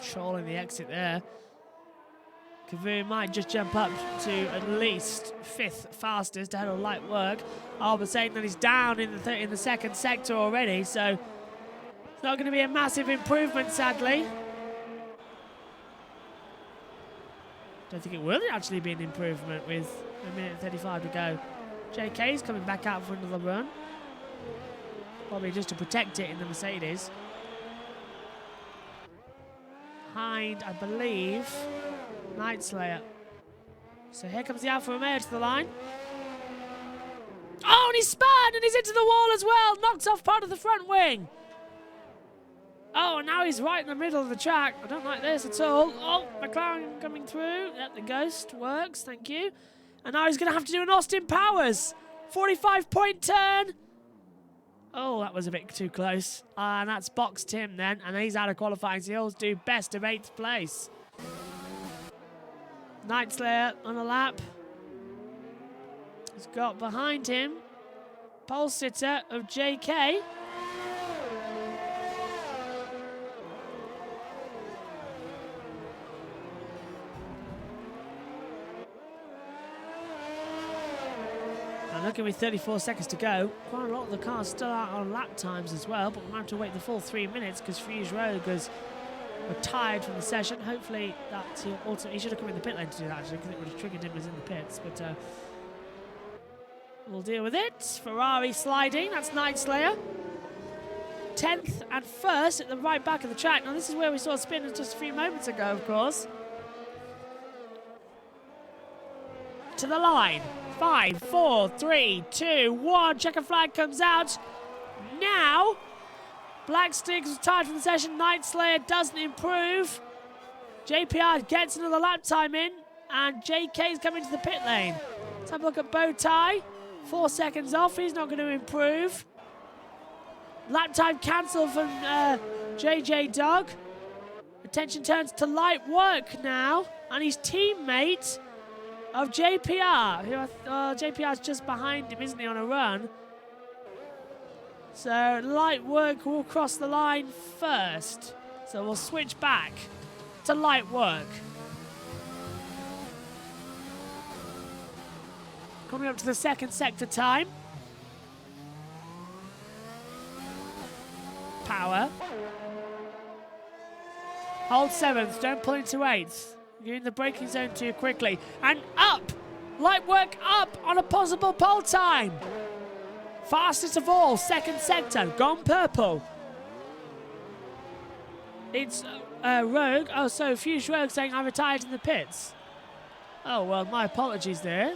A: Trolling the exit there. Cavu might just jump up to at least 5th fastest ahead of light work. Albert saying that he's down in the second sector already, so it's not going to be a massive improvement, sadly. Don't think it will actually be an improvement with 1:35 to go. JK's coming back out for another run. Probably just to protect it in the Mercedes. Behind, I believe, Night Slayer. So here comes the Alfa Romeo to the line. Oh, and he's spun and he's into the wall as well. Knocked off part of the front wing. Oh, and now he's right in the middle of the track. I don't like this at all. Oh, McLaren coming through. Yep, the ghost works, thank you. And now he's going to have to do an Austin Powers. 45-point turn. Oh, that was a bit too close. And that's boxed him then. And he's out of qualifying, so he'll do best of 8th place. Night Slayer on a lap. He's got behind him pole sitter of JK. And looking with 34 seconds to go, quite a lot of the cars still out on lap times as well, but we'll have to wait the full 3 minutes because Fuse Rogue has retired from the session. Hopefully he should have come in the pit lane to do that actually, because it would have triggered him as in the pits. But we'll deal with it. Ferrari sliding. That's Night Slayer. 10th and 1st at the right back of the track. Now this is where we saw Spin just a few moments ago, of course. To the line. 5, 4, 3, 2, 1. Checkered flag comes out. Now, Black Stig's retired from the session. Night Slayer doesn't improve. JPR gets another lap time in. And JK's coming to the pit lane. Let's have a look at Bowtie. 4 seconds off. He's not going to improve. Lap time cancelled from JJ Dog. Attention turns to Light Work now. And his teammate of JPR. JPR's just behind him, isn't he, on a run? So Light Work will cross the line first. So we'll switch back to Light Work. Coming up to the second sector time. Power. Hold 7th, don't pull into 8th. You're in the braking zone too quickly. And up! Light Work up on a possible pole time. Fastest of all, second sector, gone purple. It's Rogue. Oh, so Fuse Rogue saying I retired in the pits. Oh, well, my apologies there.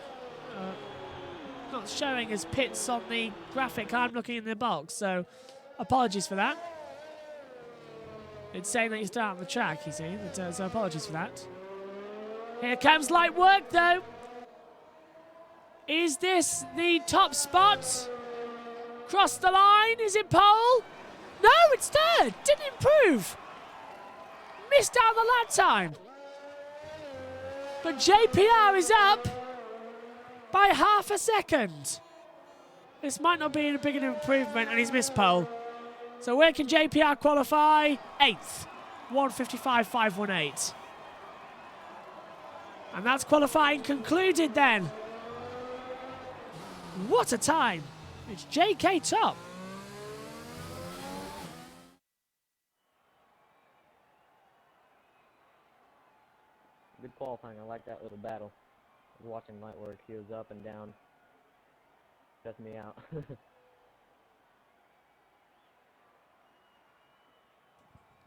A: Not showing as pits on the graphic I'm looking in the box, so apologies for that. It's saying that you're still out on the track, you see, but, so apologies for that. Here comes Light Work, though. Is this the top spot? Cross the line, is it pole? No, it's third, didn't improve. Missed out the lap time. But JPR is up by half a second. This might not be a big improvement, and he's missed pole. So where can JPR qualify? 8th, 1:55.518. And that's qualifying concluded then. What a time. It's JK top.
B: Good qualifying. I like that little battle. I was watching Light Work. He was up and down. Stressed me out.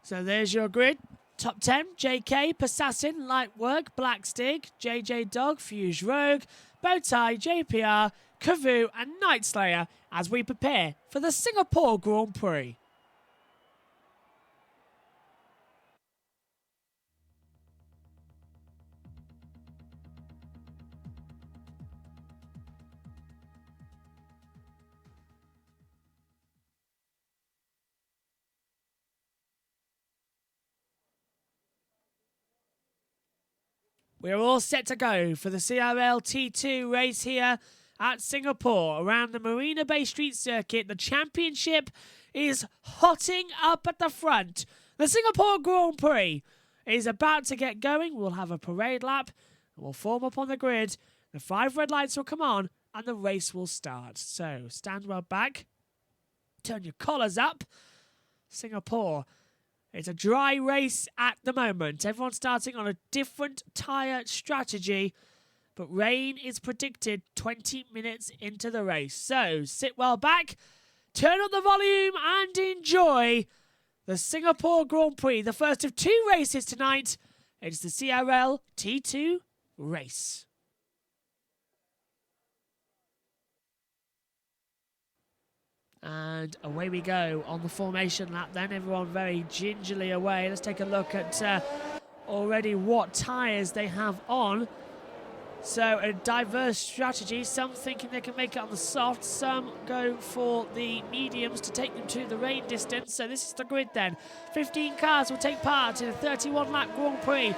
A: So there's your grid. Top 10, JK, Persassin, Light Work, Black Stig, JJ Dog, Fuse Rogue, Bowtie, JPR, Kavoo and Night Slayer as we prepare for the Singapore Grand Prix. We're all set to go for the CRL T2 race here at Singapore around the Marina Bay Street Circuit. The championship is hotting up at the front. The Singapore Grand Prix is about to get going. We'll have a parade lap. We'll form up on the grid. The 5 red lights will come on and the race will start. So stand well back. Turn your collars up. Singapore. It's a dry race at the moment. Everyone's starting on a different tyre strategy, but rain is predicted 20 minutes into the race. So sit well back, turn up the volume and enjoy the Singapore Grand Prix, the first of 2 races tonight. It's the CRL T2 race. And away we go on the formation lap then. Everyone very gingerly away. Let's take a look at already what tyres they have on. So a diverse strategy. Some thinking they can make it on the soft. Some go for the mediums to take them to the rain distance. So this is the grid then. 15 cars will take part in a 31-lap Grand Prix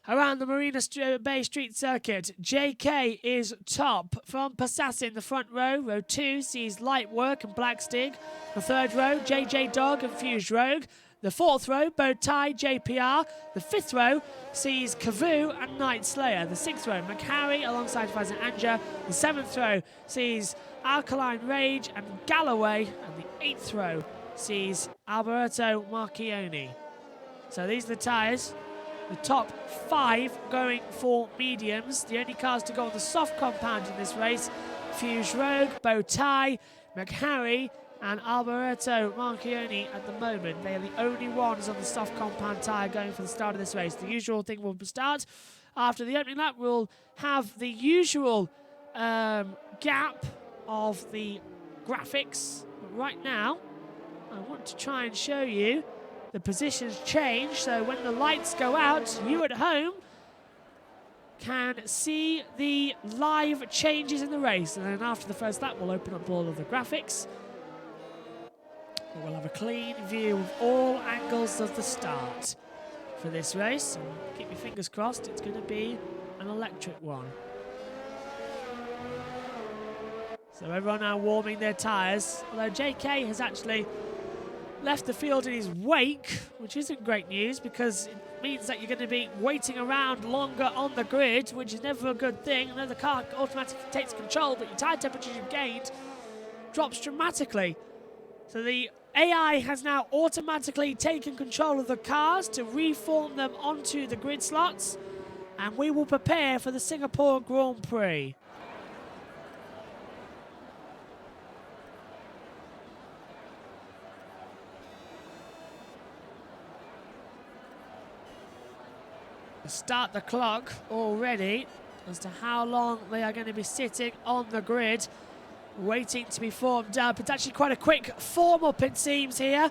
A: around the Marina Bay Street Circuit. JK is top from Persassin, the front row. Row 2 sees Light Work and Black Stig. The third row, JJ Dog and Fuse Rogue. The fourth row, Bowtie, JPR. The fifth row sees Kavoo and Night Slayer. The sixth row, McHarry alongside Faisal Anja. The seventh row sees Alkaline Rage and Galloway. And the eighth row sees Alberto Marchioni. So these are the tyres. The top 5 going for mediums. The only cars to go on the soft compound in this race: Fuse Rogue, Bowtie, McHarry, and Alberto Marchioni at the moment. They are the only ones on the soft compound tyre going for the start of this race. The usual thing will start after the opening lap. We'll have the usual gap of the graphics. But right now, I want to try and show you the positions change, so when the lights go out, you at home can see the live changes in the race. And then after the first lap, we'll open up all of the graphics. We'll have a clean view of all angles of the start for this race. And keep your fingers crossed, it's going to be an electric one. So everyone now warming their tyres, although JK has actually left the field in his wake, which isn't great news because it means that you're going to be waiting around longer on the grid, which is never a good thing. I know the car automatically takes control, but your tyre temperature you've gained drops dramatically. So the AI has now automatically taken control of the cars to reform them onto the grid slots, and we will prepare for the Singapore Grand Prix. Start the clock already as to how long they are going to be sitting on the grid waiting to be formed up. It's actually quite a quick form up, it seems, here.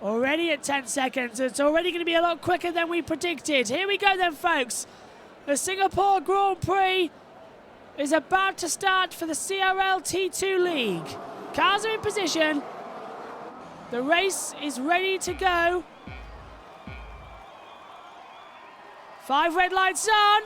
A: Already at 10 seconds. It's already going to be a lot quicker than we predicted. Here we go then, folks. The Singapore Grand Prix is about to start for the CRL T2 League. Cars are in position. The race is ready to go. 5 red lights on,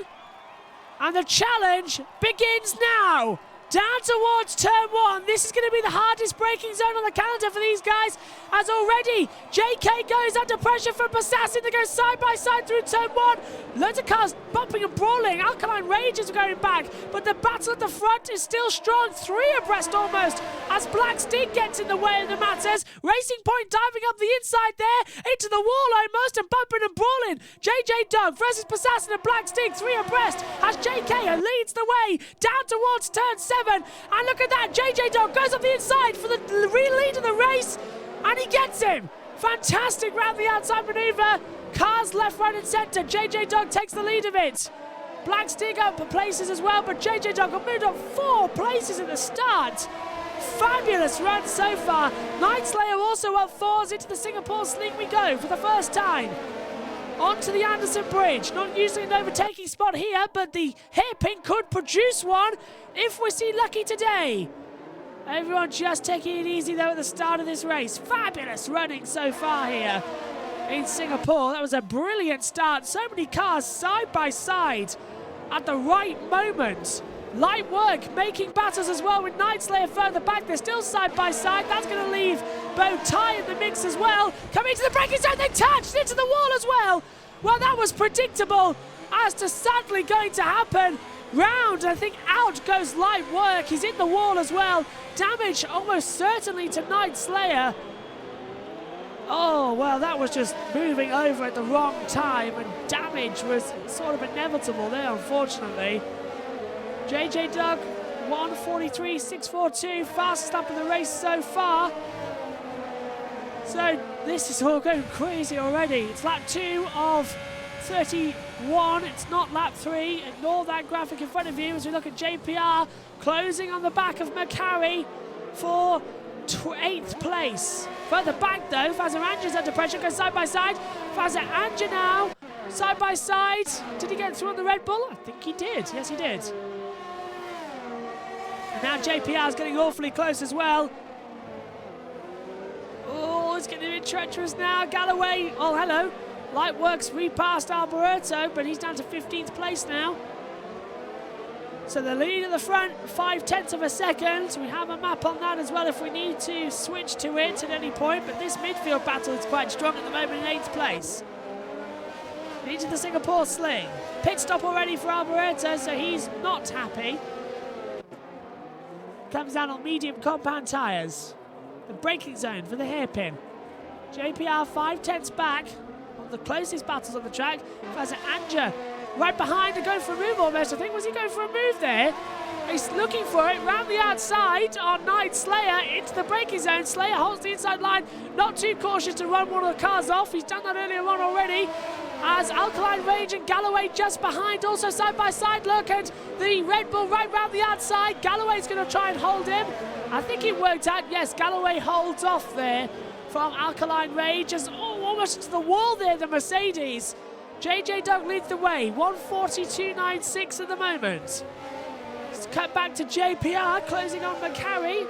A: and the challenge begins now. Down towards turn 1. This is going to be the hardest braking zone on the calendar for these guys, as already JK goes under pressure from Bassassin. They go side by side through turn 1. Loads of cars bumping and brawling. Alkaline Rage is going back, but the battle at the front is still strong. 3 abreast almost, as Black Stig gets in the way of the matters. Racing Point diving up the inside there, into the wall almost, and bumping and brawling. JJ Dog versus Bassassin and Black Stig, 3 abreast, as JK leads the way down towards turn 7. And look at that, JJ Dog goes up the inside for the lead of the race, and he gets him. Fantastic round the outside manoeuvre. Cars left, right and centre. JJ Dog takes the lead of it. Black Stig up places as well, but JJ Dog have moved up 4 places at the start. Fabulous run so far. Night Slayer also up 4s. Into the Singapore Sling we go for the first time. Onto the Anderson Bridge. Not usually an overtaking spot here, but the hairpin could produce one if we're seen lucky today. Everyone just taking it easy though at the start of this race. Fabulous running so far here in Singapore. That was a brilliant start. So many cars side by side at the right moment. Light work making battles as well with Night Slayer further back. They're still side by side. That's going to leave Bowtie in the mix as well. Coming to the braking zone, they touched into the wall as well. Well, that was predictable as to sadly going to happen. Round, I think out goes Light Work. He's in the wall as well. Damage almost certainly to Night Slayer. Oh, well, that was just moving over at the wrong time, and damage was sort of inevitable there, unfortunately. JJ Doug, 1:43.642, fastest lap of the race so far. So this is all going crazy already. It's lap 2 of 31. It's not lap 3. Ignore that graphic in front of you as we look at JPR closing on the back of McHarry for 8th place. Further back though, Fazer Anger's under pressure, goes side by side. Fazer Anger now, side by side. Did he get through on the Red Bull? I think he did. Yes, he did. And now JPR's getting awfully close as well. Oh, it's getting a bit treacherous now. Galloway, oh hello. Lightworks repassed Alberto, but he's down to 15th place now. So the lead at the front, 0.5 of a second. We have a map on that as well if we need to switch to it at any point. But this midfield battle is quite strong at the moment in 8th place. Into the Singapore Sling. Pit stop already for Alberto, so he's not happy. Comes down on medium compound tyres. The braking zone for the hairpin. JPR 0.5 back on the closest battles on the track. Fazza Anja right behind to go for a move almost. I think, was he going for a move there? He's looking for it round the outside on Night Slayer into the braking zone. Slayer holds the inside line, not too cautious to run one of the cars off. He's done that earlier on already. As Alkaline Rage and Galloway just behind, also side by side look, and the Red Bull right round the outside. Galloway's going to try and hold him. I think it worked out. Yes, Galloway holds off there from Alkaline Rage, just almost to the wall there, the Mercedes. JJ Doug leads the way, 1:42.96 at the moment. Let's cut back to JPR, closing on McCarry.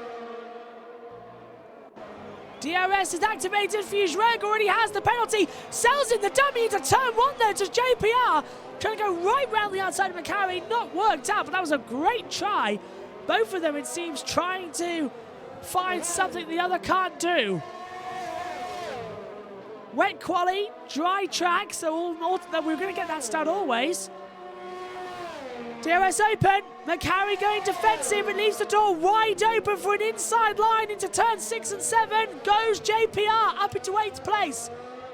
A: DRS is activated. Fuse Rogue already has the penalty. Sells in the dummy into turn one there to JPR. Trying to go right round the outside of McCarry. Not worked out, but that was a great try. Both of them, it seems, trying to find something the other can't do. Wet quali, dry track, so we're going to get that start always. DRS open, McCarry going defensive and leaves the door wide open for an inside line into turn 6 and 7. Goes JPR up into 8th place.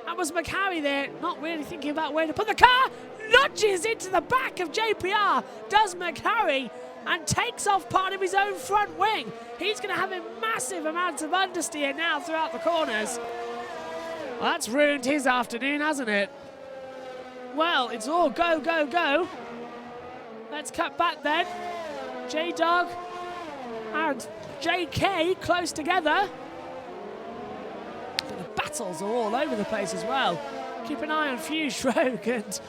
A: That was McCarry there, not really thinking about where to put the car. Nudges into the back of JPR, does McCarry, and takes off part of his own front wing. He's going to have a massive amount of understeer now throughout the corners. Well, that's ruined his afternoon, hasn't it? Well, it's all go, go, go. Let's cut back then. J-Dog and JK close together. But the battles are all over the place as well. Keep an eye on Fuse Rogue and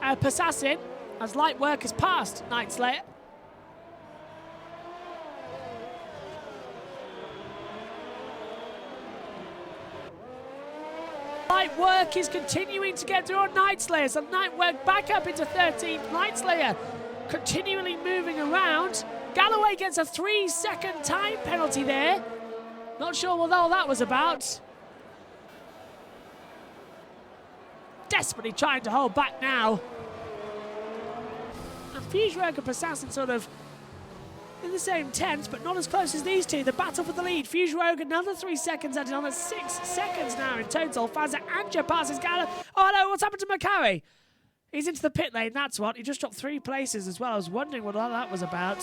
A: Passassin as light work has passed Night Slayer. Night work is continuing to get through on Night Slayer. So Night work back up into 13th. Night Slayer continually moving around. Galloway gets a 3-second time penalty there. Not sure what all that was about. Desperately trying to hold back now. And Fuse Rogue and Assassin sort of in the same tent, but not as close as these two. The battle for the lead. Fuse Rogue another 3 seconds added on. 6 seconds now in total. Fazza Anja passes Galloway. Oh no, what's happened to McCarry? He's into the pit lane, that's what. He just dropped 3 places as well. I was wondering what all that was about.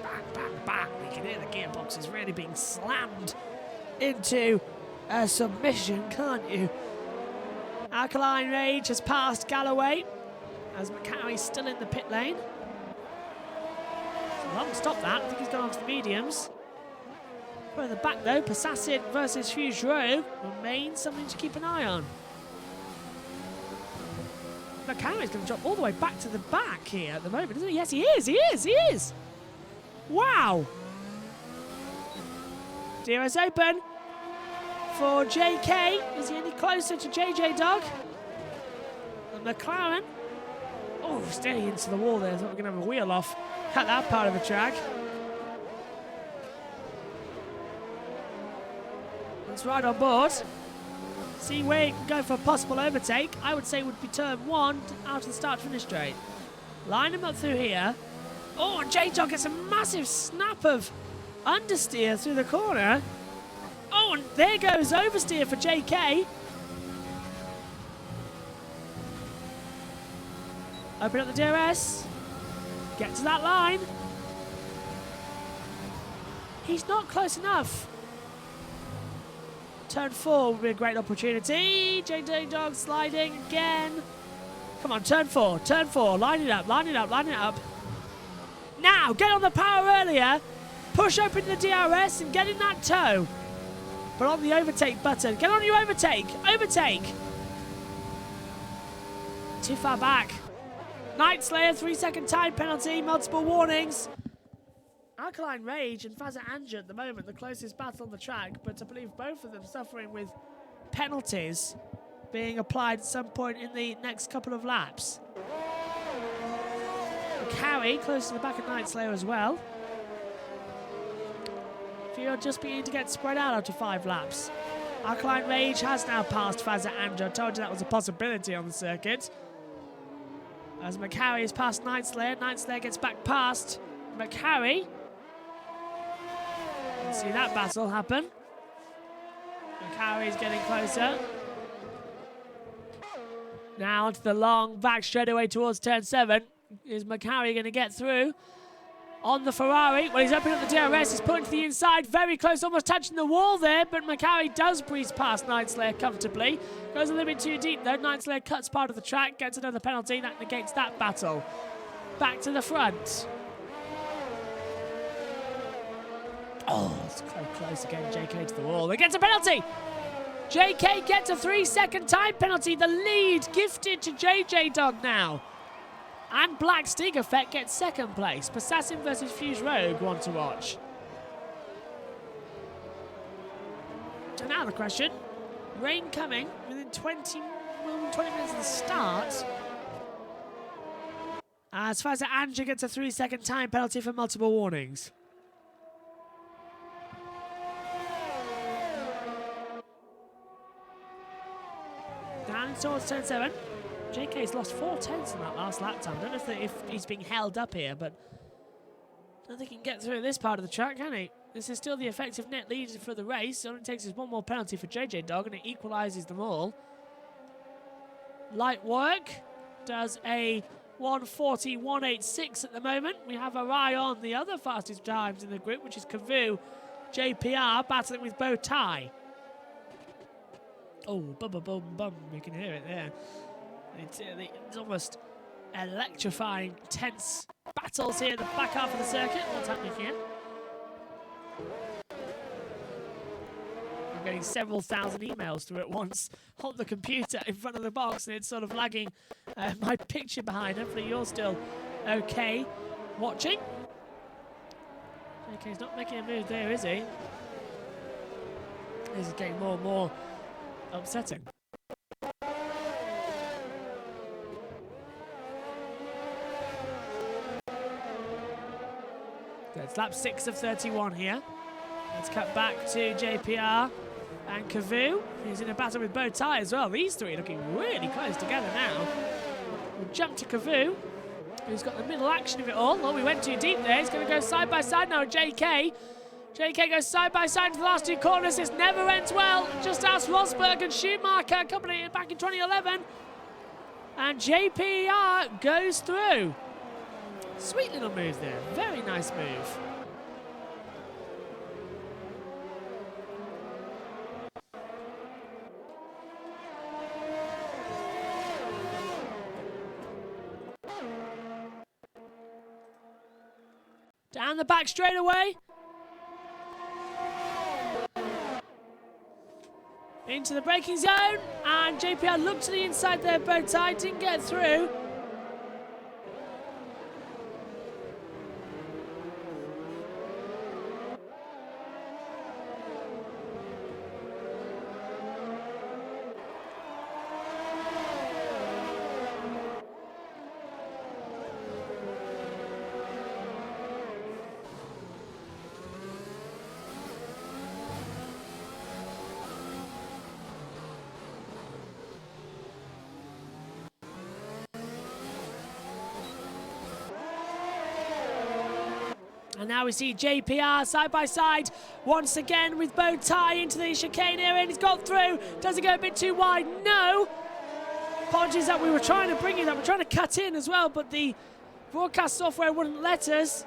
A: Bang, bang, bang. You can hear the gearbox is really being slammed into a submission, can't you? Alkaline Rage has passed Galloway as McCarry's still in the pit lane. So I haven't stopped that. I think he's gone on to the mediums. Further back though, Passassin versus Fuse Rogue remains something to keep an eye on. McCarry's going to drop all the way back to the back here at the moment, isn't he? Yes, he is, he is, he is. Wow. DRS open for JK. Is he any closer to JJ Dog? And McLaren. Oh, steady into the wall there. I thought we were going to have a wheel off at that part of the track. Let's ride on board. See where you can go for a possible overtake. I would say would be turn 1 out of the start-finish straight. Line him up through here. Oh, and J-Dog gets a massive snap of understeer through the corner. Oh, and there goes oversteer for JK. Open up the DRS. Get to that line. He's not close enough. Turn 4 will be a great opportunity. JJ Dog sliding again. Come on, turn 4, turn 4. Line it up, line it up, line it up. Now, get on the power earlier. Push open the DRS and get in that toe. But on the overtake button. Get on your overtake. Overtake. Too far back. Night Slayer, 3-second time penalty. Multiple warnings. Alkaline Rage and Fazza Anja at the moment, the closest battle on the track, but I believe both of them suffering with penalties being applied at some point in the next couple of laps. McCarry close to the back of Night Slayer as well. Field just beginning to get spread out after 5 laps. Alkaline Rage has now passed Fazza Anja. I told you that was a possibility on the circuit. As McCarry has passed Night Slayer, Night Slayer gets back past McCarry. Let's see that battle happen. McCarry's getting closer. Now onto the long back straightaway towards turn 7. Is McCarry going to get through? On the Ferrari. Well, he's opening up the DRS. He's pulling to the inside. Very close, almost touching the wall there. But McCarry does breeze past Nineslayer comfortably. Goes a little bit too deep though. Nineslayer cuts part of the track. Gets another penalty. That negates that battle. Back to the front. Oh, it's so close again. JK to the wall. It gets a penalty. JK gets a 3-second time penalty. The lead gifted to JJ Dog now. And Black Stig Effect gets second place. Assassin versus Fuse Rogue, one to watch. So now the question. Rain coming within 20 minutes of the start. As far as Andrew gets a 3-second time penalty for multiple warnings. Down towards turn 7. JK's lost 4 tenths in that last lap time. I don't know if he's being held up here, but I don't think he can get through this part of the track, can he? This is still the effective net lead for the race. All it takes is one more penalty for JJ Dog, and it equalises them all. Light Work does a 1:40.186 at the moment. We have our eye on the other fastest times in the group, which is Kavoo JPR battling with Bow Tie. Oh, bum, bum, bum, bum. You can hear it there. It's almost electrifying, tense battles here at the back half of the circuit. What's happening here? I'm getting several thousand emails through at once on the computer in front of the box, and it's sort of lagging my picture behind. Hopefully you're still okay watching. JK's not making a move there, is he? This is getting more and more upsetting. It's lap 6 of 31 here. Let's cut back to JPR and Kavoo, who's in a battle with Bow Tie as well. These three looking really close together now. We'll jump to Kavoo, who's got the middle action of it all. Oh, we went too deep there. He's going to go side by side now with JK. JK goes side by side to the last 2 corners. This never ends well. Just ask Rosberg and Schumacher accompanying it back in 2011. And JPR goes through. Sweet little move there. Very nice move. Down the back straightaway. Into the braking zone. And JPR looked to the inside there, Bow Tie, didn't get through. And now we see JPR side by side once again with Bow Tie into the chicane area, and he's got through. Does it go a bit too wide? No. Apologies that we were trying to bring in, that we're trying to cut in as well, but the broadcast software wouldn't let us.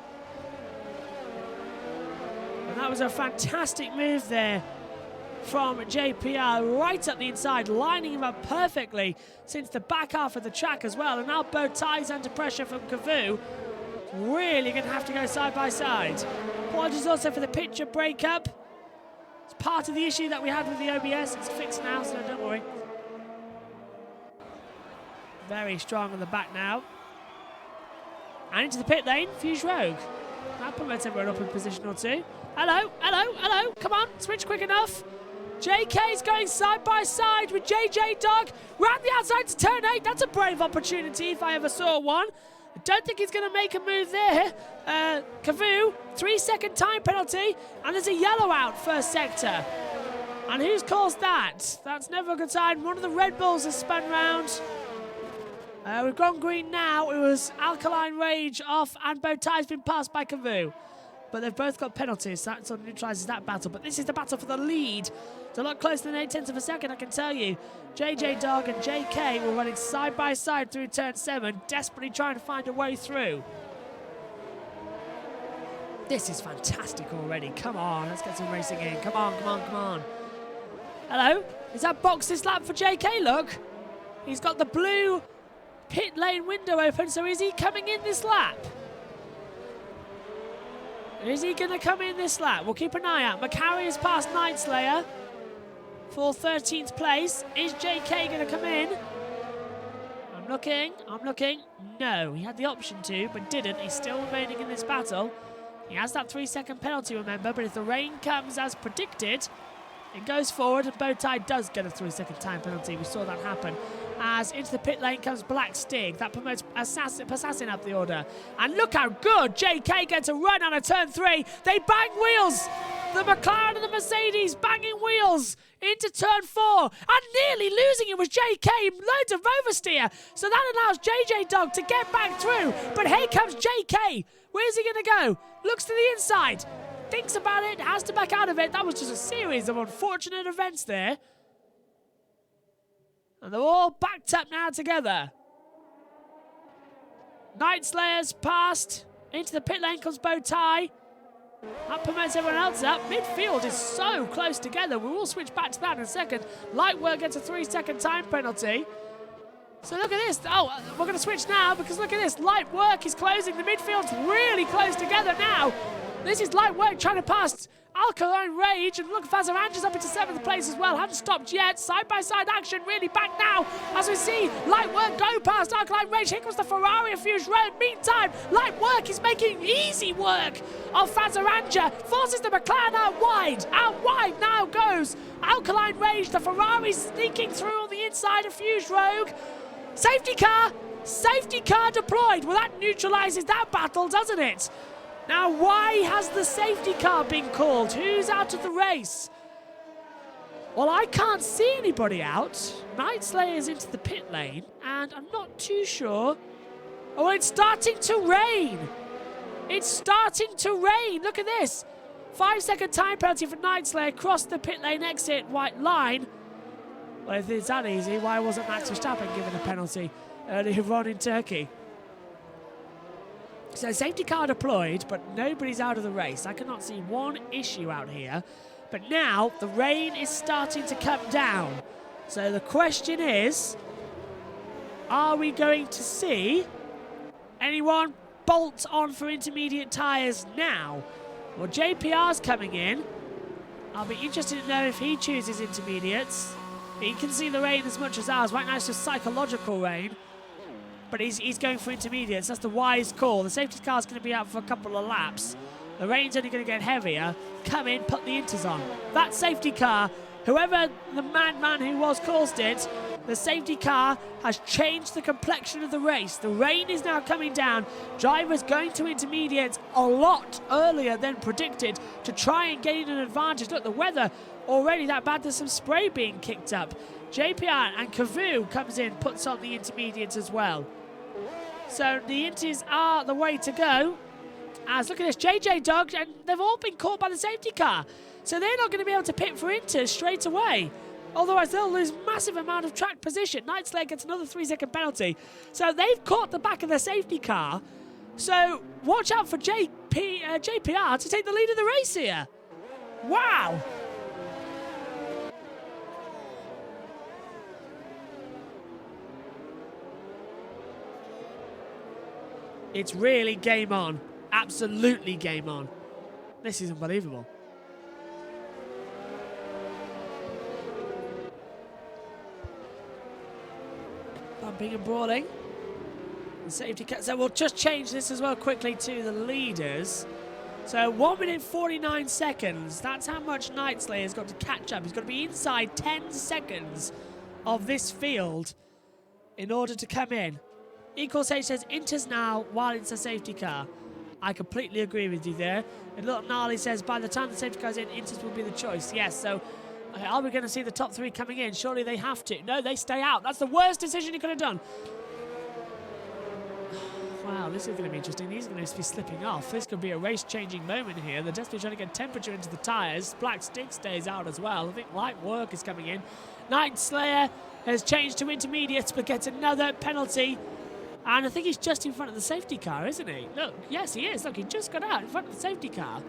A: And that was a fantastic move there from JPR right up the inside, lining him up perfectly since the back half of the track as well. And now Bow Tie's under pressure from Kavoo. Really going to have to go side by side. Apologies also for the picture breakup. It's part of the issue that we had with the OBS. It's fixed now, so don't worry. Very strong on the back now. And into the pit lane, Fuse Rogue. That promotes everyone up in position or two. Hello, hello, hello. Come on, switch quick enough. JK's going side by side with JJ Dog. Round the outside to turn 8. That's a brave opportunity if I ever saw one. I don't think he's going to make a move there. Kavoo, 3-second time penalty, and there's a yellow out first sector. And who's caused that? That's never a good sign. One of the Red Bulls has spun round. We've gone green now. It was Alkaline Rage off, and Bow Tie's been passed by Kavoo. but they've both got penalties, so that sort of neutralises that battle. But this is the battle for the lead. It's a lot closer than 8/10 of a second, I can tell you. JJ Dog and JK were running side by side through turn 7, desperately trying to find a way through. This is fantastic already. Come on, let's get some racing in. Come on, come on, come on. Hello? Is that box this lap for JK? Look. He's got the blue pit lane window open, so is he coming in this lap? Is he going to come in this lap? We'll keep an eye out. McCarry has passed Night Slayer for 13th place. Is JK going to come in? I'm looking. No, he had the option to, but didn't. He's still remaining in this battle. He has that 3-second penalty, remember, but if the rain comes as predicted, it goes forward, and Bowtie does get a 3-second time penalty. We saw that happen. As into the pit lane comes Black Stig. That promotes Assassin up the order. And look how good JK gets a run on a turn 3. They bang wheels. The McLaren and the Mercedes banging wheels into turn 4. And nearly losing it was JK. Loads of oversteer. So that allows JJ Dog to get back through. But here comes JK. Where's he going to go? Looks to the inside. Thinks about it. Has to back out of it. That was just a series of unfortunate events there. And they're all backed up now together. Night Slayer's passed. Into the pit lane comes Bowtie. That promotes everyone else up. Midfield is so close together. We will switch back to that in a second. Lightwork gets a 3-second time penalty. So look at this. Oh, we're going to switch now because look at this. Lightwork is closing. The midfield's really close together now. This is Lightwork trying to pass Alkaline Rage, and look, Fazaranja's up into 7th place as well. Hasn't stopped yet. Side-by-side action really back now as we see Lightwork go past Alkaline Rage. Here comes the Ferrari of Fuse Road. Meantime, Lightwork is making easy work of Fazaranja. Forces the McLaren out wide. Out wide now goes Alkaline Rage. The Ferrari's sneaking through on the inside of Fuse Rogue. Safety car! Safety car deployed. Well, that neutralises that battle, doesn't it? Now, why has the safety car been called? Who's out of the race? Well, I can't see anybody out. Night Slayer's into the pit lane, and I'm not too sure. Oh, it's starting to rain. It's starting to rain. Look at this. 5-second time penalty for Night Slayer. Cross the pit lane exit, white line. Well, if it's that easy, why wasn't Max Verstappen given a penalty earlier on in Turkey? So safety car deployed, but nobody's out of the race. I cannot see one issue out here. But now the rain is starting to come down. So the question is, are we going to see anyone bolt on for intermediate tyres now? Well, JPR's coming in. I'll be interested to know if he chooses intermediates. He can see the rain as much as ours. Right now it's just psychological rain. But he's going for intermediates. That's the wise call. The safety car's going to be out for a couple of laps. The rain's only going to get heavier. Come in, put the inters on. That safety car, whoever the madman who was caused it, the safety car has changed the complexion of the race. The rain is now coming down. Drivers going to intermediates a lot earlier than predicted to try and gain an advantage. Look, the weather already that bad. There's some spray being kicked up. JPR and Cavu comes in, puts on the intermediates as well. So the Inties are the way to go. As look at this, JJ Dog, and they've all been caught by the safety car. So they're not going to be able to pit for Inters straight away. Otherwise they'll lose massive amount of track position. Night Slayer gets another 3-second penalty. So they've caught the back of the safety car. So watch out for JPR to take the lead of the race here. Wow. It's really game on. Absolutely game on. This is unbelievable. Bumping and brawling. The safety car. So we'll just change this as well quickly to the leaders. So 1 minute 49 seconds. That's how much Night Slayer's got to catch up. He's got to be inside 10 seconds of this field in order to come in. Equals H says Inters now while it's a safety car. I completely agree with you there. And Little Gnarly says by the time the safety car's in, Inters will be the choice. Yes, so are we going to see the top 3 coming in? Surely they have to. No, they stay out. That's the worst decision he could have done. Wow, this is going to be interesting. These are going to be slipping off. This could be a race-changing moment here. They're desperately trying to get temperature into the tyres. Black Stick stays out as well. I think light work is coming in. Night Slayer has changed to intermediates but gets another penalty. And I think he's just in front of the safety car, isn't he? Look, yes, he is. Look, he just got out in front of the safety car.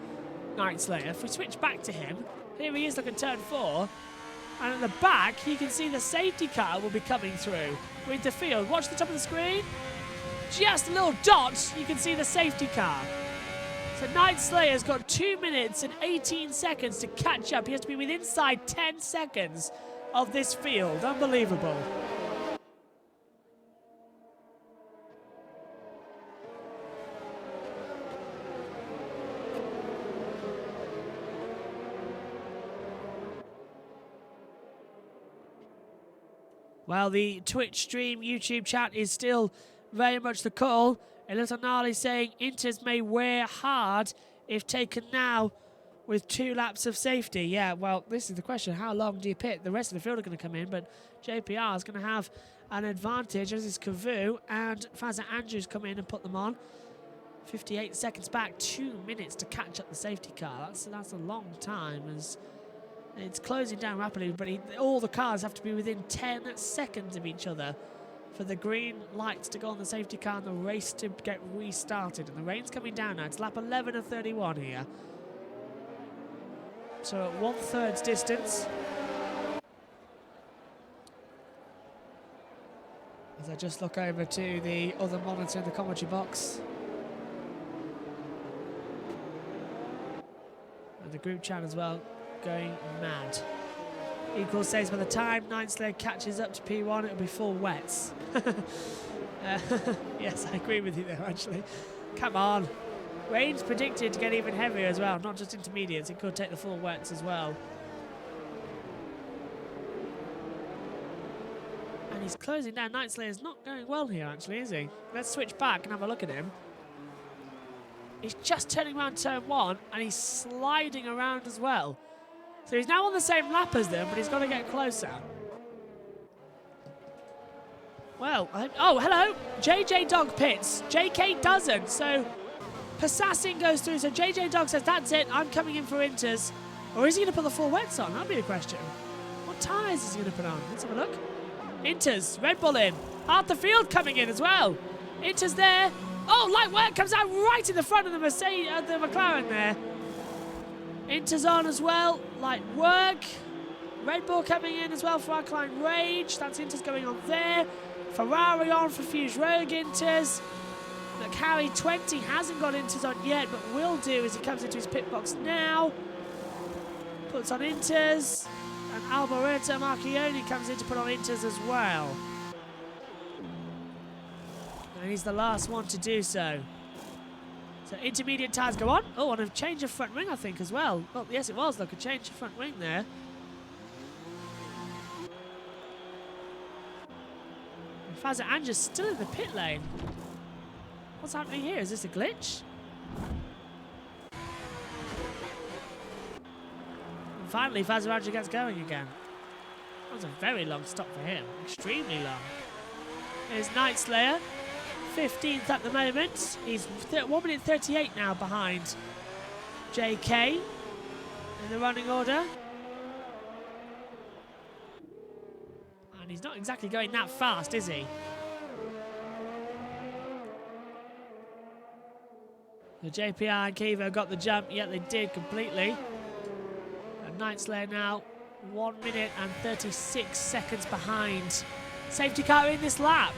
A: Night Slayer. If we switch back to him, here he is, look at turn 4. And at the back, you can see the safety car will be coming through with the field. Watch the top of the screen. Just a little dot, you can see the safety car. So Night Slayer's got 2 minutes and 18 seconds to catch up. He has to be within inside 10 seconds of this field. Unbelievable. Well, the Twitch stream, YouTube chat is still very much the call. A little gnarly saying Inters may wear hard if taken now with 2 laps of safety. Yeah, well, this is the question. How long do you pit? The rest of the field are going to come in, but JPR is going to have an advantage, as is Cavu, and Fazza Andrews come in and put them on. 58 seconds back, 2 minutes to catch up the safety car. That's a long time, as it's closing down rapidly, but all the cars have to be within 10 seconds of each other for the green lights to go on the safety car and the race to get restarted. And the rain's coming down now. It's lap 11 of 31 here. So at 1/3 distance. As I just look over to the other monitor in the commentary box. And the group chat as well, going mad. Equal says by the time Night Slayer catches up to P1, it'll be full wets. Yes, I agree with you there, actually. Come on. Rain's predicted to get even heavier as well, not just intermediates. It could take the full wets as well. And he's closing down. Night Slayer's not going well here, actually, is he? Let's switch back and have a look at him. He's just turning around turn 1, and he's sliding around as well. So he's now on the same lap as them, but he's got to get closer. Well, oh, hello. JJ Dog pits. JK doesn't. So Passassin goes through. So JJ Dog says, that's it. I'm coming in for Inters. Or is he going to put the full wets on? That'll be the question. What tyres is he going to put on? Let's have a look. Inters. Red Bull in. Half the field coming in as well. Inters there. Oh, light work comes out right in the front of the McLaren there. Inters on as well, light work. Red Bull coming in as well for Alkaline Rage. That's Inters going on there. Ferrari on for Fuse Rogue Inters. McHarry 20 hasn't got Inters on yet, but will do as he comes into his pit box now. Puts on Inters. And Alboreto Marchioni comes in to put on Inters as well. And he's the last one to do so. So intermediate tyres go on. Oh, and a change of front wing, I think, as well. Well, yes, it was. Look, a change of front wing there. And Fazza Andrews still in the pit lane. What's happening here? Is this a glitch? And finally, Fazza Andrews gets going again. That was a very long stop for him. Extremely long. Here's Night Slayer. 15th at the moment. He's 1 minute 38 now behind JK in the running order. And he's not exactly going that fast, is he? The JPR and Kivo got the jump. Yeah, they did completely. And Night Slayer now 1 minute and 36 seconds behind. Safety car in this lap.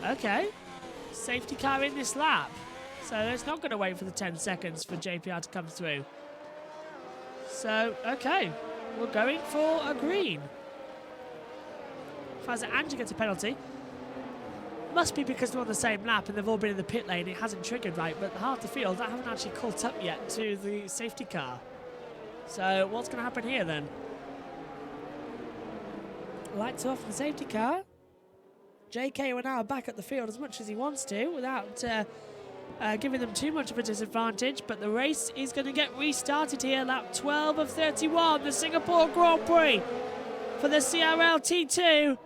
A: Okay, safety car in this lap. So it's not going to wait for the 10 seconds for JPR to come through. So, okay, we're going for a green. Fazza Andrews gets a penalty. Must be because they're on the same lap and they've all been in the pit lane. It hasn't triggered right, but half the field that haven't actually caught up yet to the safety car. So what's going to happen here then? Lights off the safety car. JK will now back at the field as much as he wants to without giving them too much of a disadvantage, but the race is going to get restarted here. Lap 12 of 31, the Singapore Grand Prix for the CRL T2.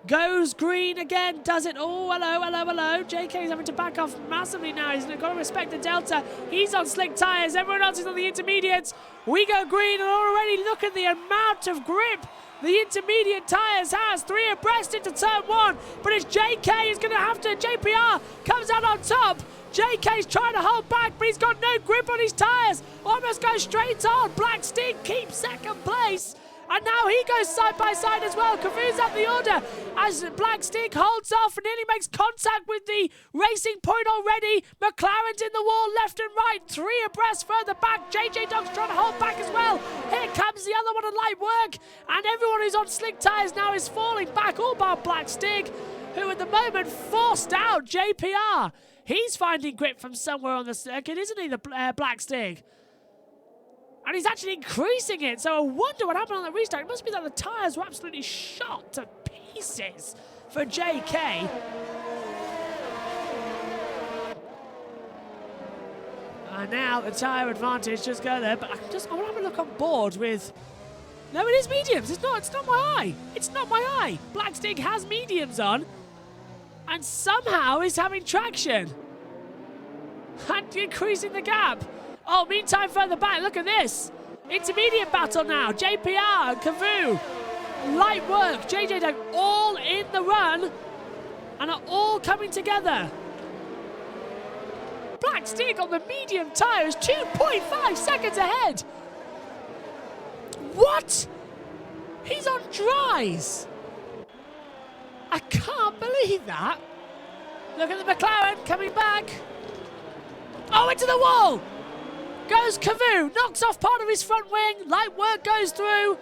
A: Goes green again, does it? Oh, hello, hello, hello. JK's having to back off massively now. He's got to respect the delta. He's on slick tyres. Everyone else is on the intermediates. We go green, and already look at the amount of grip the intermediate tyres has. 3 abreast into turn 1, but it's JK who's going to have to. JPR comes out on top. JK's trying to hold back, but he's got no grip on his tyres. Almost goes straight on. Black Sting keeps second place. And now he goes side by side as well. Cavu's up the order as Black Stick holds off and nearly makes contact with the Racing Point already. McLaren's in the wall left and right. 3 abreast further back. JJ Dog's trying to hold back as well. Here comes the other one on light work. And everyone who's on slick tyres now is falling back, all bar Black Stick, who at the moment forced out JPR. He's finding grip from somewhere on the circuit, isn't he, the Black Stick? And he's actually increasing it, so I wonder what happened on the restart. It must be that the tyres were absolutely shot to pieces for JK. And now the tyre advantage just go there, but I want to have a look on board with... No, it is mediums. It's not my eye. It's not my eye. Black Stick has mediums on, and somehow is having traction. And increasing the gap. Oh, meantime, further back, look at this. Intermediate battle now. JPR and Cavu. Light work. JJ Dog all in the run and are all coming together. Black Stick on the medium tyres, 2.5 seconds ahead. What? He's on dries. I can't believe that. Look at the McLaren coming back. Oh, into the wall. Goes Cavu, knocks off part of his front wing. Light work goes through.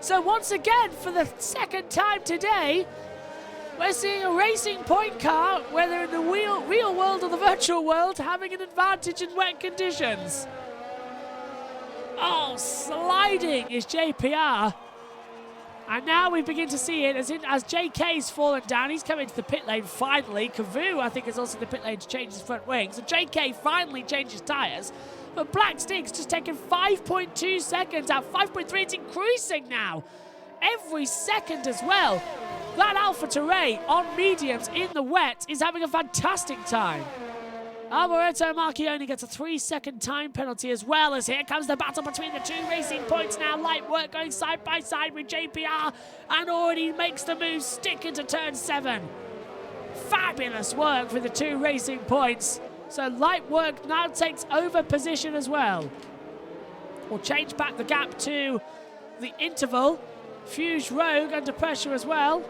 A: So once again, for the second time today, we're seeing a Racing Point car, whether in the real world or the virtual world, having an advantage in wet conditions. Oh, sliding is JPR. And now we begin to see it as JK's fallen down. He's coming to the pit lane finally. Cavu, I think, is also in the pit lane to change his front wing. So JK finally changes tyres. But Black Stick's just taken 5.2 seconds out. 5.3, it's increasing now. Every second as well. That Alpha Touray on mediums in the wet is having a fantastic time. Alboreto Marchioni gets a 3-second time penalty as well, as here comes the battle between the two Racing Points now. Light work going side by side with JPR and already makes the move stick into turn 7. Fabulous work for the two Racing Points. So Light work now takes over position as well. We'll change back the gap to the interval. Fuse Rogue under pressure as well.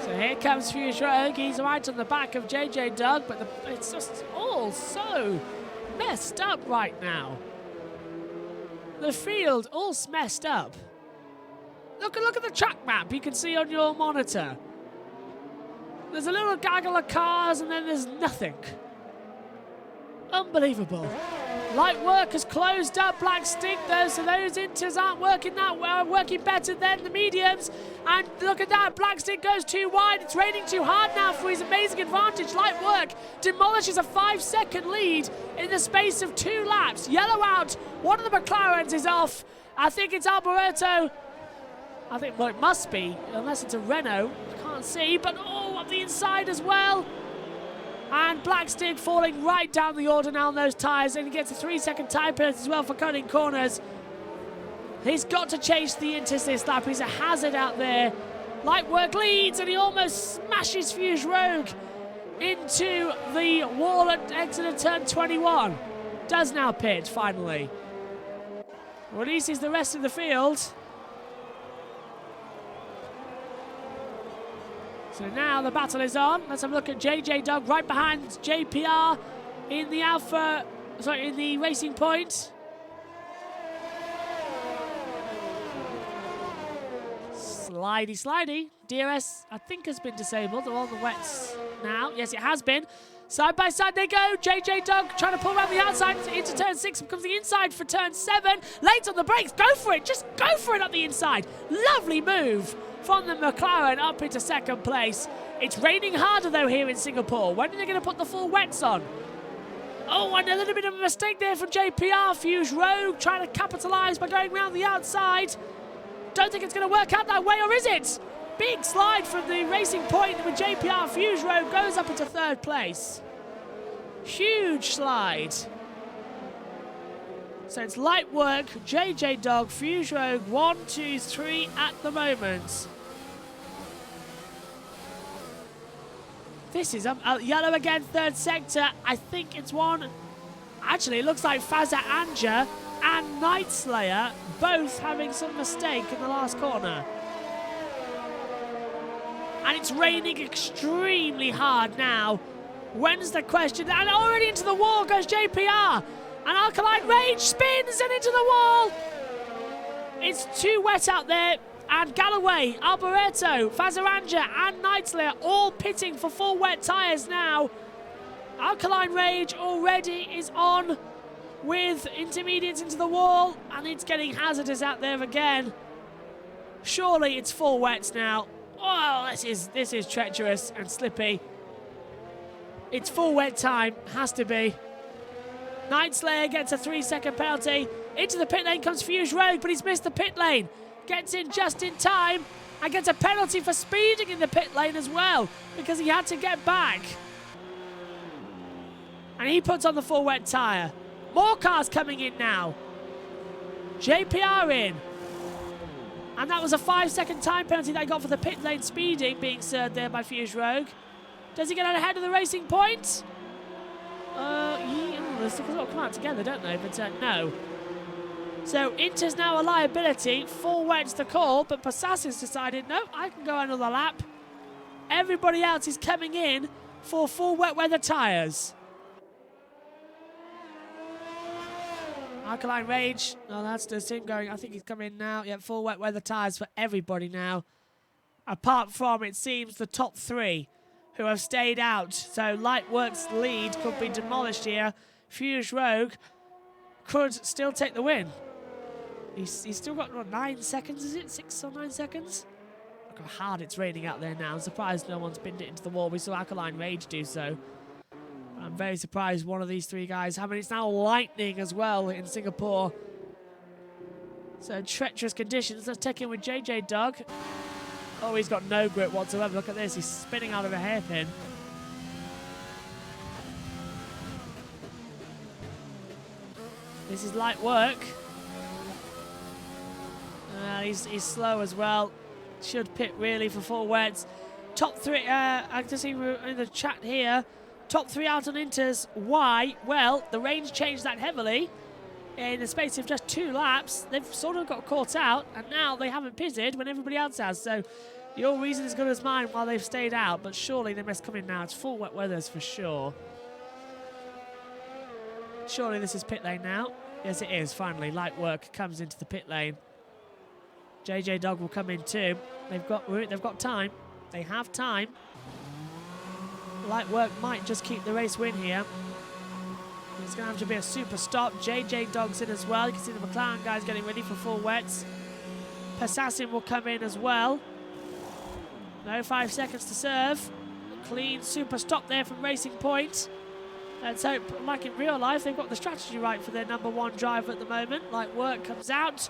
A: So here comes Fuse Rogue. He's right on the back of JJ Doug, but it's just all so messed up right now. The field all messed up. Look at the track map you can see on your monitor. There's a little gaggle of cars and then there's nothing. Unbelievable. Light work has closed up Black Stick though, so those inters aren't working that well, working better than the mediums. And look at that, Black Stick goes too wide. It's raining too hard now for his amazing advantage. Light work demolishes a 5-second lead in the space of 2 laps. Yellow out, one of the McLarens is off. I think it's Alboreto. Well, it must be, unless it's a Renault. I can't see, but oh, on the inside as well. And Black Stick falling right down the order now on those tyres, and he gets a 3-second time penalty as well for cutting corners. He's got to chase the inters this lap. He's a hazard out there. Light work leads, and he almost smashes Fuse Rogue into the wall at exit of turn 21. Does now pit, finally. Releases the rest of the field. So now the battle is on. Let's have a look at JJ Doug right behind JPR in the Racing Point. Slidey. DRS, I think, has been disabled. They're on the wets now. Yes, it has been. Side by side they go. JJ Doug trying to pull around the outside into turn 6. Comes the inside for turn 7. Late on the brakes. Go for it. Just go for it up the inside. Lovely move from the McLaren up into second place. It's raining harder though here in Singapore. When are they going to put the full wets on? Oh, and a little bit of a mistake there from JPR. Fuse Rogue trying to capitalise by going round the outside. Don't think it's going to work out that way, or is it? Big slide from the racing point with JPR. Fuse Rogue goes up into third place. Huge slide. So it's Light Work, JJ Dog, Fuse Rogue, 1, 2, 3 at the moment. This is yellow again, third sector. I think it's one. Actually, it looks like Faza Anja and Night Slayer both having some mistake in the last corner. And it's raining extremely hard now. When's the question? And already into the wall goes JPR. And Alkaline Rage spins and into the wall. It's too wet out there. And Galloway, Alboreto, Fazaranja and Night Slayer all pitting for full wet tyres now. Alkaline Rage already is on with intermediates into the wall, and it's getting hazardous out there again. Surely it's full wets now. Oh, this is treacherous and slippy. It's full wet time, has to be. Night Slayer gets a 3-second penalty. Into the pit lane comes Fuse Rogue, but he's missed the pit lane. Gets in just in time and gets a penalty for speeding in the pit lane as well because he had to get back. And he puts on the full wet tyre. More cars coming in now. JPR in. And that was a 5-second time penalty that he got for the pit lane speeding being served there by Fuse Rogue. Does he get out ahead of the racing point? They sort of come out together, don't they? But no. So Inter's now a liability. Full wet's the call, but Passassin's decided, no, I can go another lap. Everybody else is coming in for full wet weather tyres. Alkaline Rage. No, that's just him going. I think he's coming now. Yeah, full wet weather tyres for everybody now. Apart from, it seems, the top 3 who have stayed out. So Lightwork's lead could be demolished here. Fuse Rogue could still take the win. He's still got, what, 9 seconds, is it? 6 or 9 seconds? Look how hard it's raining out there now. I'm surprised no one's pinned it into the wall. We saw Alkaline Rage do so. I'm very surprised one of these 3 guys. I mean, it's now lightning as well in Singapore. So treacherous conditions. Let's check in with JJ Dog. Oh, he's got no grip whatsoever. Look at this. He's spinning out of a hairpin. This is Light Work. He's slow as well. Should pit really for full wets. Top 3, I can see in the chat here. Top 3 out on Inters. Why? Well, the range changed that heavily. In the space of just 2 laps, they've sort of got caught out, and now they haven't pitted when everybody else has. So your reason is good as mine while they've stayed out, but surely they must come in now. It's full wet weathers for sure. Surely this is pit lane now. Yes, it is. Finally, Light Work comes into the pit lane. JJ Dog will come in too. They've got time. They have time. Light Work might just keep the race win here. It's going to have to be a super stop. JJ Dog's in as well. You can see the McLaren guys getting ready for full wets. Passassin will come in as well. No 5 seconds to serve. A clean super stop there from Racing Point. Let's hope, like in real life, they've got the strategy right for their #1 driver at the moment. Light Work comes out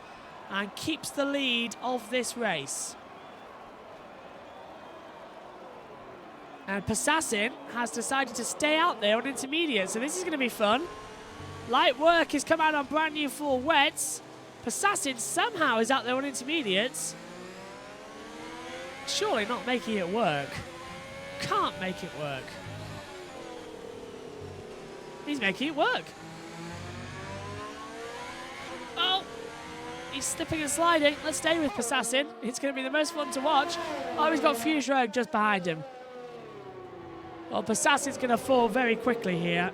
A: and keeps the lead of this race. And Passassin has decided to stay out there on intermediate, so this is going to be fun. Light Work has come out on brand new full wets. Passassin somehow is out there on intermediates. Surely not making it work. Can't make it work. He's making it work. Oh, he's slipping and sliding. Let's stay with Passassin. It's going to be the most fun to watch. Oh, he's got Fuse Rogue just behind him. Well, Passassin's going to fall very quickly here.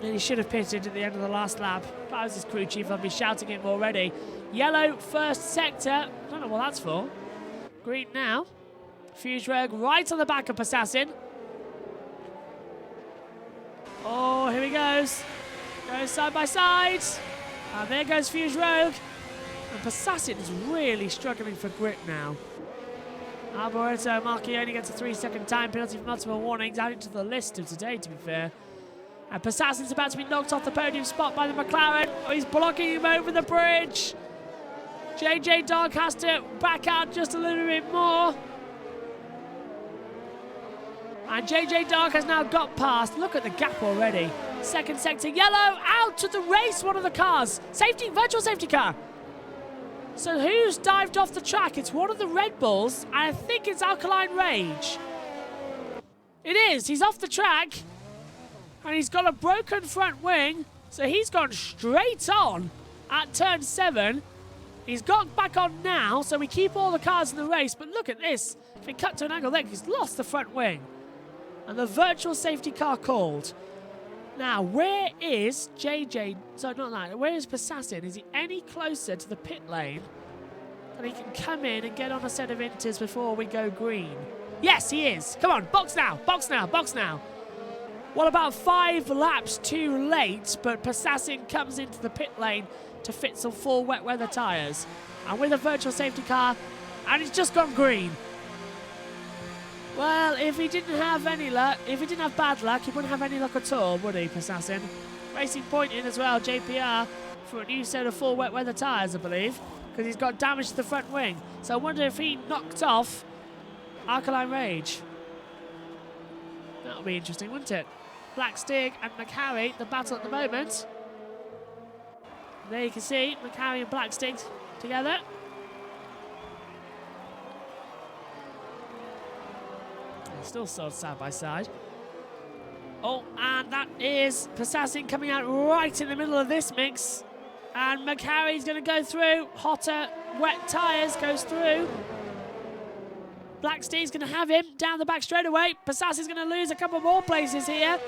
A: And he should have pitted at the end of the last lap. If I was his crew chief, I'd be shouting at him already. Yellow, first sector. I don't know what that's for. Green now. Fuse Rogue right on the back of Passassin. Oh, here he goes. Goes side by side. And there goes Fuse Rogue. And Passassin's really struggling for grip now. Alboreto Marchioni gets a 3-second time penalty for multiple warnings. Added to the list of today, to be fair. And Passassin's about to be knocked off the podium spot by the McLaren. Oh, he's blocking him over the bridge. JJ Dog has to back out just a little bit more. And JJ Dog has now got past. Look at the gap already. Second sector yellow, out to the race, one of the cars. Safety, virtual safety car. So who's dived off the track? It's one of the Red Bulls, and I think it's Alkaline Rage. It is, he's off the track, and he's got a broken front wing, so he's gone straight on at turn 7. He's got back on now, so we keep all the cars in the race, but look at this. If we cut to an angle there, he's lost the front wing. And the virtual safety car called. Now, where is JJ? So not that. Where is Passassin? Is he any closer to the pit lane that he can come in and get on a set of inters before we go green? Yes, he is. Come on, box now, box now, box now. Well, about 5 laps too late, but Passassin comes into the pit lane to fit some full wet weather tyres. And with a virtual safety car, and it's just gone green. Well, if he didn't have any luck, if he didn't have bad luck, he wouldn't have any luck at all, would he, Passassin? Racing Point in as well, JPR, for a new set of full wet weather tyres, I believe, because he's got damage to the front wing. So I wonder if he knocked off Alkaline Rage. That'll be interesting, wouldn't it? Black Stig and McHarry, the battle at the moment. And there you can see McHarry and Black Stig together. Still sold side by side. Oh, and that is Passassin coming out right in the middle of this mix. And McHarry's going to go through. Hotter, wet tyres goes through. Black Steve's going to have him down the back straight away. Passassin's going to lose a couple more places here.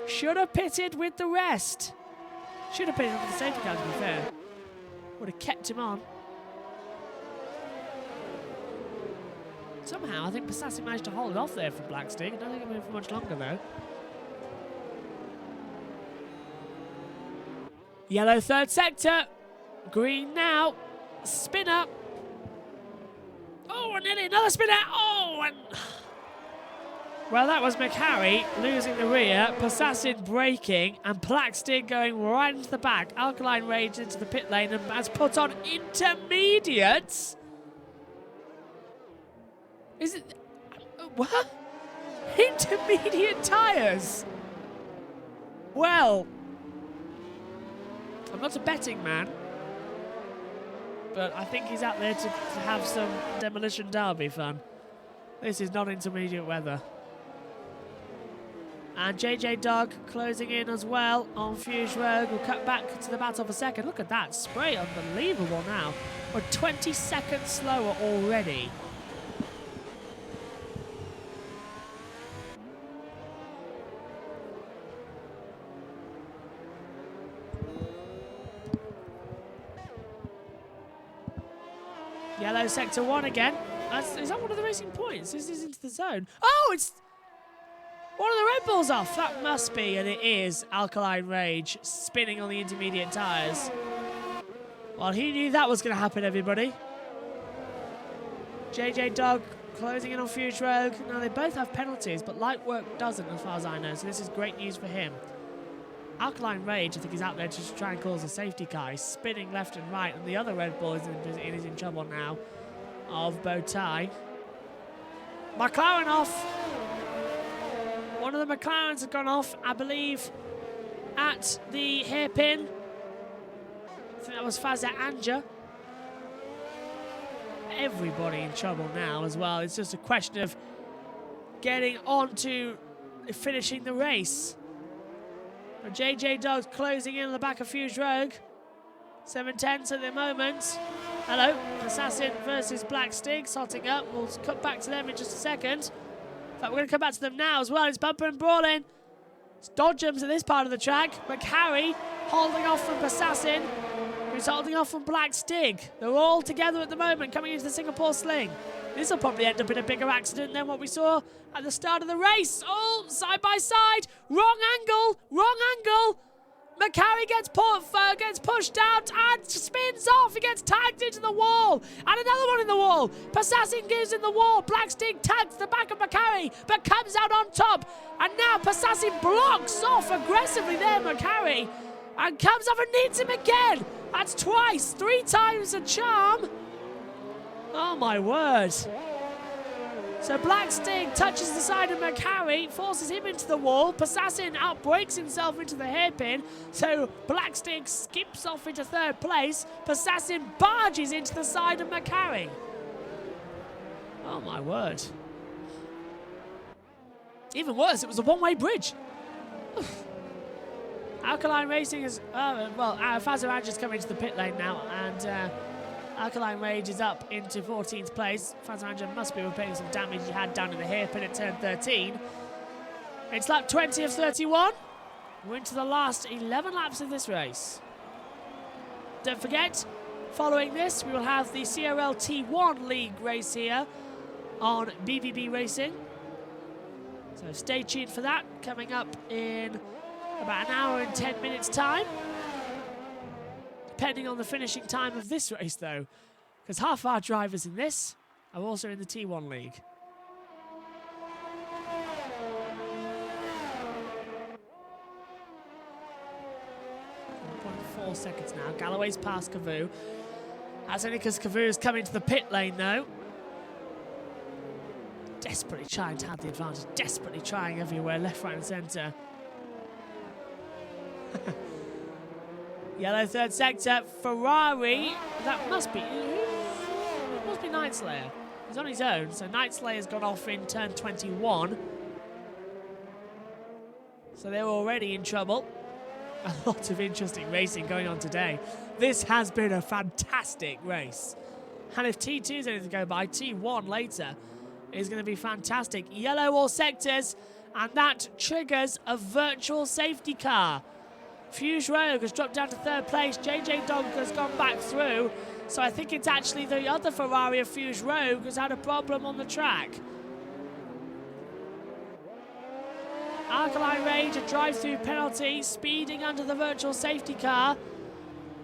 A: Should have pitted with the rest. Should have pitted with the safety car, to be fair. Would have kept him on. Somehow, I think Passassin managed to hold it off there for Black Stig. I don't think it'll be for much longer, though. Yellow third sector. Green now. Spinner. Oh, and then another spinner. Oh, and... Well, that was McHarry losing the rear. Passassin braking. And Black Stig going right into the back. Alkaline Rage into the pit lane and has put on intermediates. Is it... What? Intermediate tyres? Well... I'm not a betting man. But I think he's out there to have some Demolition Derby fun. This is not intermediate weather. And JJ Dog closing in as well on Fuse Road. We'll cut back to the battle for second. Look at that. Spray unbelievable now. We're 20 seconds slower already. Yellow sector 1 again. Is that one of the racing points? This is into the zone. Oh, it's one of the Red Bulls off. That must be, and it is, Alkaline Rage spinning on the intermediate tyres. Well, he knew that was going to happen, everybody. JJ Dog closing in on Fuse Rogue. Now, they both have penalties, but Light Work doesn't, as far as I know, so this is great news for him. Alkaline Rage, I think he's out there to try and cause a safety car. He's spinning left and right, and the other Red Bull is in trouble now of bow tie. McLaren off. One of the McLarens has gone off, I believe, at the hairpin. I think that was Fazza Anja. Everybody in trouble now as well. It's just a question of getting on to finishing the race. And JJ Dog's closing in on the back of Fuse Rogue. 7/10 at the moment. Hello, Assassin versus Black Stig, hotting up. We'll cut back to them in just a second. In fact, we're going to come back to them now as well. It's bumper and brawling. It's dodgems at this part of the track. McHarry holding off from Assassin, who's holding off from Black Stig. They're all together at the moment coming into the Singapore Sling. This will probably end up in a bigger accident than what we saw at the start of the race. Oh, side by side. Wrong angle. Wrong angle. McCarry gets pushed out and spins off. He gets tagged into the wall. And another one in the wall. Passassin goes in the wall. Blackstig tags the back of McCarry, but comes out on top. And now Passassin blocks off aggressively there, McCarry. And comes off and needs him again. That's twice. 3 times a charm. Oh, my word. So Blackstig touches the side of McCarry, forces him into the wall. Passassin outbreaks himself into the hairpin. So Blackstig skips off into 3rd place. Passassin barges into the side of McCarry. Oh my word. Even worse, it was a one-way bridge. Alkaline Racing is, Fazaranja's coming to the pit lane now, and Alkaline Rage is up into 14th place. Fazaranja must be repairing some damage he had down in the hairpin at turn 13. It's lap 20 of 31. We're into the last 11 laps of this race. Don't forget, following this, we will have the CRL T1 League race here on BBB Racing. So stay tuned for that, coming up in about an hour and 10 minutes time. Depending on the finishing time of this race, though, because half our drivers in this are also in the T1 League. .4 seconds now. Galloway's past Cavoo. That's only because Cavoo is coming to the pit lane, though. Desperately trying to have the advantage. Desperately trying everywhere, left, right, and centre. Yellow 3rd sector, Ferrari. That must be Night Slayer. He's on his own, so Night Slayer's gone off in turn 21. So they're already in trouble. A lot of interesting racing going on today. This has been a fantastic race. And if T2 is anything to go by, T1 later is going to be fantastic. Yellow all sectors, and that triggers a virtual safety car. Fuse Rogue has dropped down to 3rd place. JJ Dog has gone back through. So I think it's actually the other Ferrari of Fuse Rogue who's had a problem on the track. Alkaline Rage, a drive-through penalty, speeding under the virtual safety car.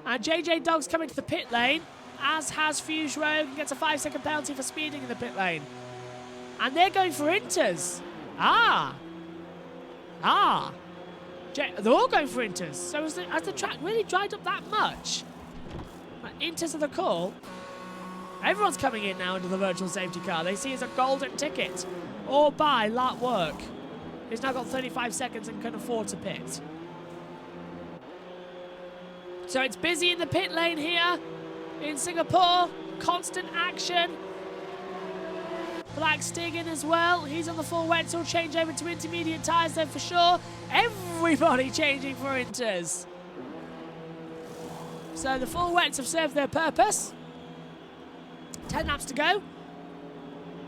A: And JJ Dog's coming to the pit lane, as has Fuse Rogue, and gets a 5-second penalty for speeding in the pit lane. And they're going for inters. They're all going for inters. So has the track really dried up that much? Inters are the call. Everyone's coming in now into the virtual safety car. They see it as a golden ticket. Or buy lap work. He's now got 35 seconds and can afford to pit. So it's busy in the pit lane here in Singapore. Constant action. Blackstig in as well. He's on the full wet, so he'll change over to intermediate tyres then for sure. Everybody changing for inters. So the full wets have served their purpose. 10 laps to go.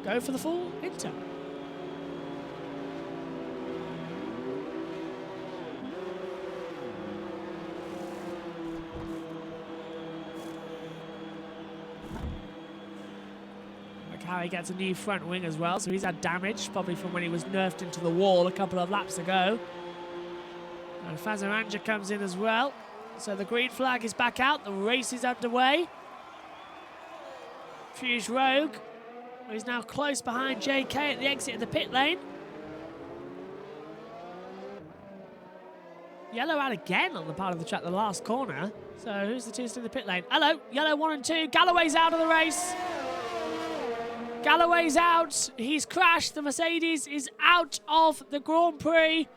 A: Go for the full inter. McCarry gets a new front wing as well, so he's had damage, probably from when he was nerfed into the wall a couple of laps ago. And Fazaranja comes in as well. So the green flag is back out. The race is underway. Fuse Rogue, who's now close behind JK at the exit of the pit lane. Yellow out again on the part of the track, the last corner. So who's the two still in the pit lane? Hello, yellow 1 and 2. Galloway's out of the race. Galloway's out. He's crashed. The Mercedes is out of the Grand Prix.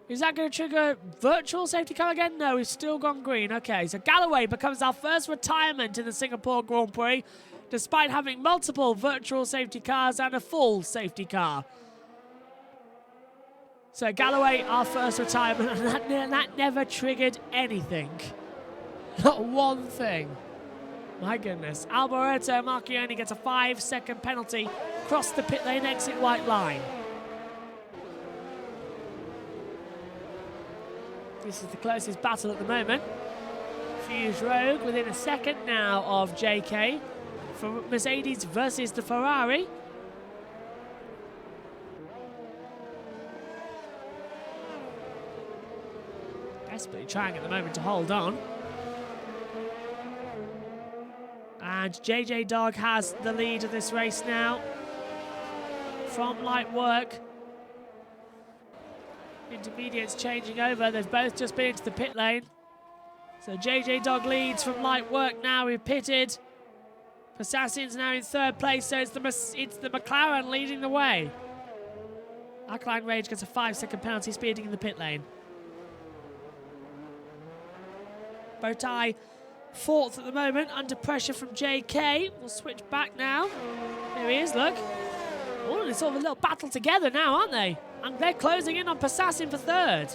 A: Is that going to trigger virtual safety car again? No, he's still gone green. Okay, so Galloway becomes our first retirement in the Singapore Grand Prix, despite having multiple virtual safety cars and a full safety car. So Galloway, our first retirement, and that never triggered anything. Not one thing. My goodness. Alboreto Marchioni gets a 5-second penalty across the pit lane exit white line. This is the closest battle at the moment. Fuse Rogue within a second now of JK. For Mercedes versus the Ferrari. desperately trying at the moment to hold on. And JJ Dog has the lead of this race now from Light Work. Intermediates changing over. They've both just been into the pit lane. So JJ Dog leads from Light Work now. We've pitted. Assassin's now in third place, so it's the McLaren leading the way. Alkaline Rage gets a 5-second penalty speeding in the pit lane. Bowtie fourth at the moment, under pressure from JK. We'll switch back now. There he is, look. Oh, they're sort of a little battle together now, aren't they? And they're closing in on Assassin for third.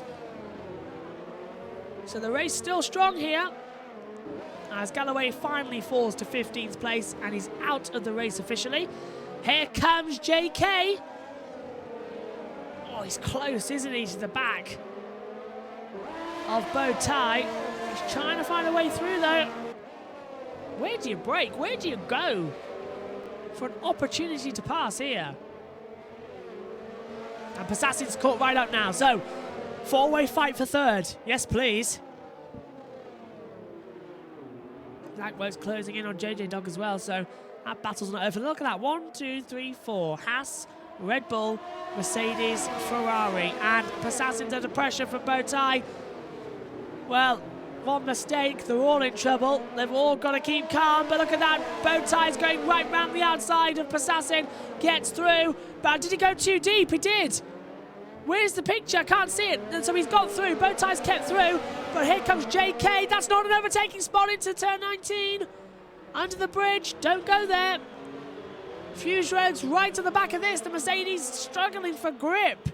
A: So the race still strong here. As Galloway finally falls to 15th place and he's out of the race officially. Here comes JK. Oh, he's close, isn't he, to the back of Bowtie. He's trying to find a way through, though. Where do you brake? Where do you go for an opportunity to pass here? And Passassin's caught right up now. So, four-way fight for third. Yes, please. Blackwork's closing in on JJ Dog as well, so that battle's not over. Look at that. 1, 2, 3, 4. Haas, Red Bull, Mercedes, Ferrari. And Passassin's under pressure from Bowtie. Well, one mistake, they're all in trouble. They've all got to keep calm, but look at that. Bowtie's going right round the outside of Passassin. Gets through, but did he go too deep? He did. Where's the picture? I can't see it. And so he's got through. Bowtie's kept through, but here comes JK. That's not an overtaking spot into turn 19. Under the bridge. Don't go there. Fuse Road's right to the back of this. The Mercedes struggling for grip.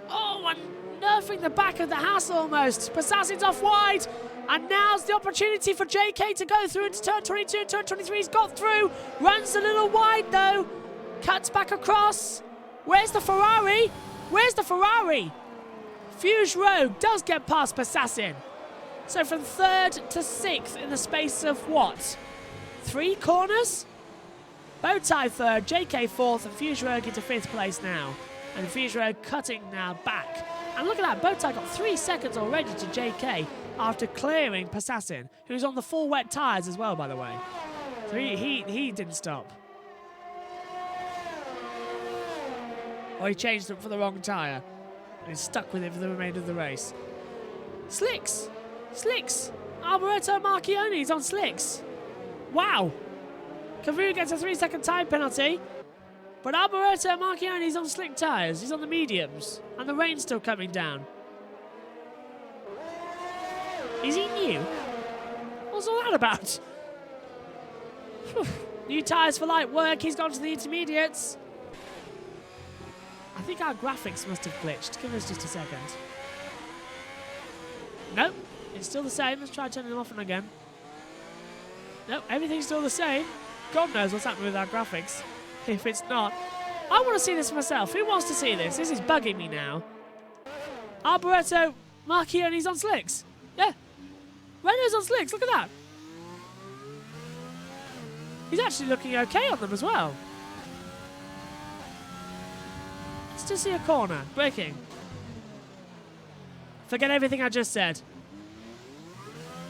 A: Oh, and nerfing the back of the Haas almost. Assassin's off wide. And now's the opportunity for JK to go through into turn 22 and turn 23. He's got through. Runs a little wide though. Cuts back across. Where's the Ferrari? Where's the Ferrari? Fuse Rogue does get past Assassin. So from third to sixth in the space of what? 3 corners? Bowtie third, JK fourth, and Fuse Rogue into fifth place now. And Fuse Rogue cutting now back. And look at that, Bowtie got 3 seconds already to JK after clearing Assassin, who's on the full wet tyres as well, by the way. So he didn't stop. Or he changed them for the wrong tyre. And he's stuck with it for the remainder of the race. Slicks! Slicks! Alberto Marchione's on slicks. Wow! Cavu gets a 3-second time penalty. But Alberto Marchione's on slick tyres. He's on the mediums. And the rain's still coming down. Is he new? What's all that about? New tyres for Light Work. He's gone to the intermediates. I think our graphics must have glitched. Give us just a second. Nope, it's still the same. Let's try turning them off and again. Nope, everything's still the same. God knows what's happening with our graphics. If it's not. I want to see this myself. Who wants to see this? This is bugging me now. Alberto Marchione's on slicks. Yeah. Renault's on slicks. Look at that. He's actually looking okay on them as well. To see a corner. Braking. Forget everything I just said.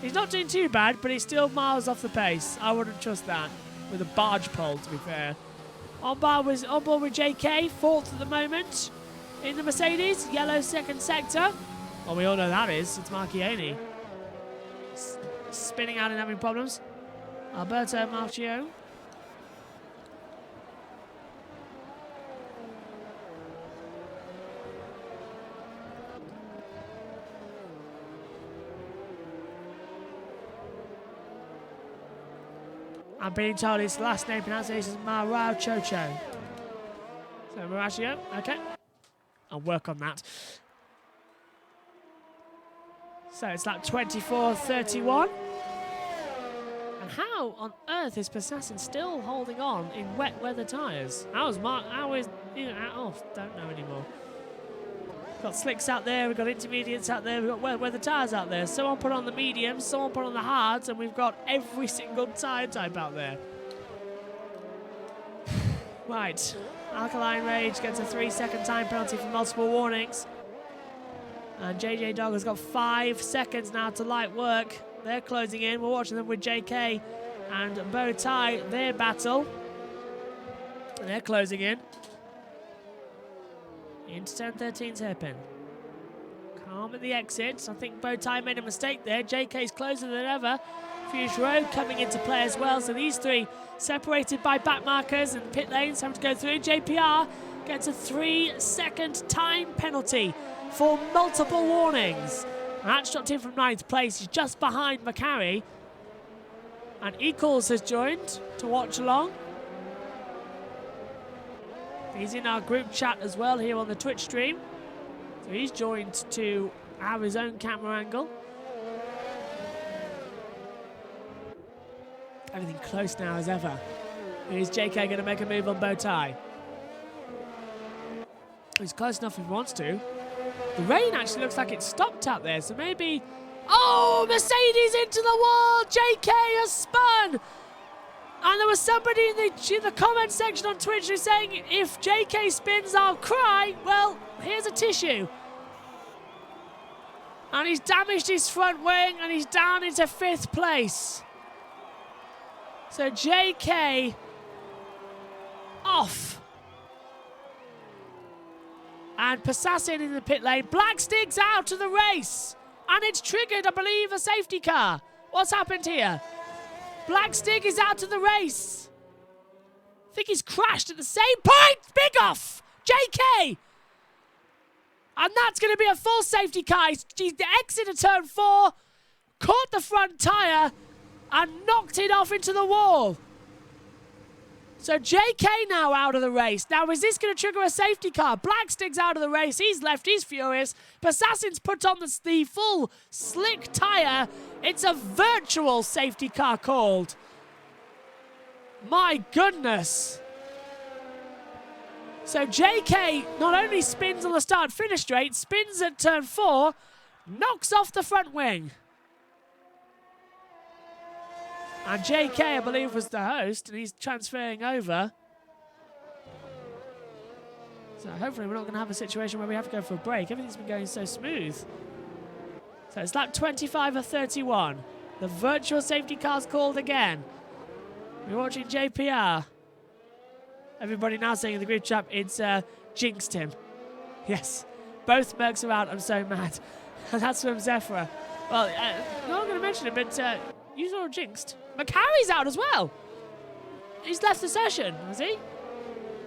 A: He's not doing too bad, but he's still miles off the pace. I wouldn't trust that. With a barge pole, to be fair. On board with JK, fourth at the moment. In the Mercedes, yellow second sector. Well, we all know that is. It's Marchione. Spinning out and having problems. Alberto Marchione. I'm being told his last name pronunciation is Marachocho. So Marachio, okay. I'll work on that. So it's like 24-31. And how on earth is Assassin still holding on in wet weather tyres? How is, don't know anymore. We've got slicks out there, we've got intermediates out there, we've got wet weather tyres out there. Someone put on the mediums, someone put on the hards, and we've got every single tyre type out there. Right, Alkaline Rage gets a 3-second time penalty for multiple warnings. And JJ Dog has got 5 seconds now to light work. They're closing in. We're watching them with JK and Bowtie, their battle. And they're closing in. Into 10-13's hairpin. Calm at the exits. I think Bowtie made a mistake there. JK's closer than ever. Fuse Road coming into play as well. So these three separated by back markers and pit lanes having to go through. JPR gets a 3-second time penalty for multiple warnings. And that's dropped in from 9th place. He's just behind McCarry. And Equals has joined to watch along. He's in our group chat as well here on the Twitch stream. So he's joined to have his own camera angle. Everything close now as ever. Is JK going to make a move on Bowtie? He's close enough if he wants to. The rain actually looks like it stopped out there, so maybe... Oh, Mercedes into the wall! JK has spun! And there was somebody in the comment section on Twitch who's saying, if JK spins, I'll cry. Well, here's a tissue. And he's damaged his front wing, and he's down into 5th place. So JK off. And Passassin in the pit lane. Blackstig's out of the race. And it's triggered, I believe, a safety car. What's happened here? Blackstig is out of the race. I think he's crashed at the same point. Big off. JK. And that's going to be a full safety car. He's exited turn 4, caught the front tyre, and knocked it off into the wall. So JK now out of the race. Now, is this going to trigger a safety car? Blackstig's out of the race. He's left. He's furious. Passassin's put on the full slick tyre. It's a virtual safety car called. My goodness. So JK not only spins on the start-finish straight, spins at turn 4, knocks off the front wing. And JK, I believe, was the host, and he's transferring over. So hopefully we're not going to have a situation where we have to go for a break. Everything's been going so smooth. So it's lap 25 of 31. The virtual safety car's called again. We're watching JPR. Everybody now saying in the group chat, it's jinxed him. Yes, both Mercs are out. I'm so mad. That's from Zephyr. Well, I'm not going to mention it, but you saw jinxed. McCarry's out as well. He's left the session, has he?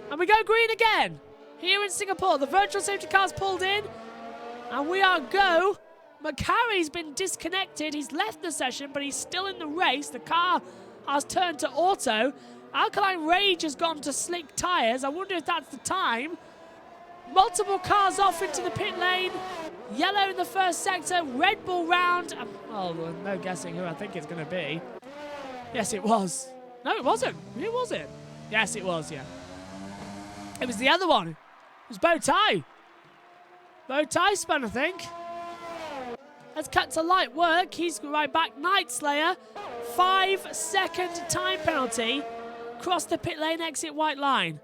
A: And we go green again. Here in Singapore, the virtual safety car's pulled in. And we are go. McCarry's been disconnected. He's left the session, but he's still in the race. The car has turned to auto. Alkaline Rage has gone to slick tyres. I wonder if that's the time. Multiple cars off into the pit lane. Yellow in the first sector. Red Bull round. Oh, no guessing who I think it's going to be. Yes, it was. No, it wasn't. Who was it? Yes, it was, yeah. It was the other one. It was Bowtie. Bowtie spun, I think. Let's cut to light work. He's right back. Night Slayer. 5-second time penalty. Cross the pit lane, exit white line.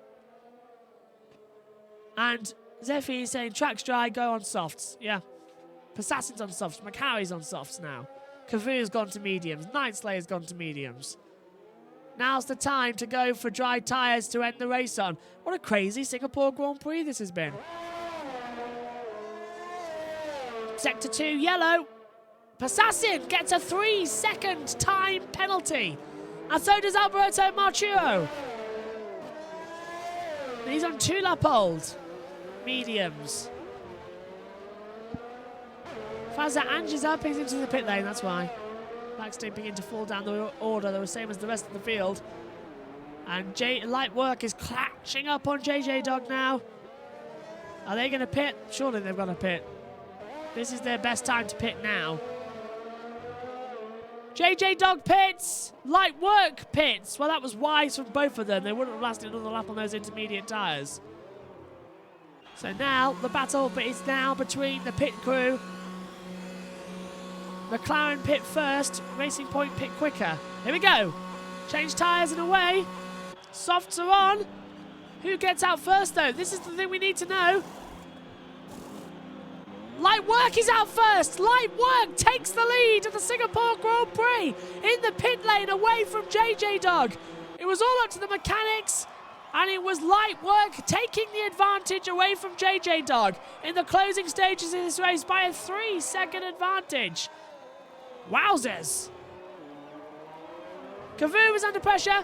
A: And Zephy is saying track's dry, go on softs. Yeah. Passassin's on softs. McCarry's on softs now. Kavu's gone to mediums. Night Slayer's gone to mediums. Now's the time to go for dry tyres to end the race on. What a crazy Singapore Grand Prix this has been. Sector 2, yellow. Passassin gets a 3-second time penalty. And so does Alberto Marchuro. He's on 2-lap old. Mediums. Fazza Ange's up, he's into the pit lane, that's why. Blackstig begin to fall down the order, they're the same as the rest of the field. And light work is catching up on JJ Dog now. Are they going to pit? Surely they've got to pit. This is their best time to pit now. JJ Dog pits. Light work pits. Well, that was wise from both of them. They wouldn't have lasted another lap on those intermediate tyres. So now the battle is now between the pit crew. McLaren pit first. Racing Point pit quicker. Here we go. Change tyres and away. Softs are on. Who gets out first, though? This is the thing we need to know. Light Work is out first. Light Work takes the lead at the Singapore Grand Prix in the pit lane away from JJ Dog. It was all up to the mechanics, and it was Light Work taking the advantage away from JJ Dog in the closing stages of this race by a 3-second advantage. Wowzers. Cavu was under pressure.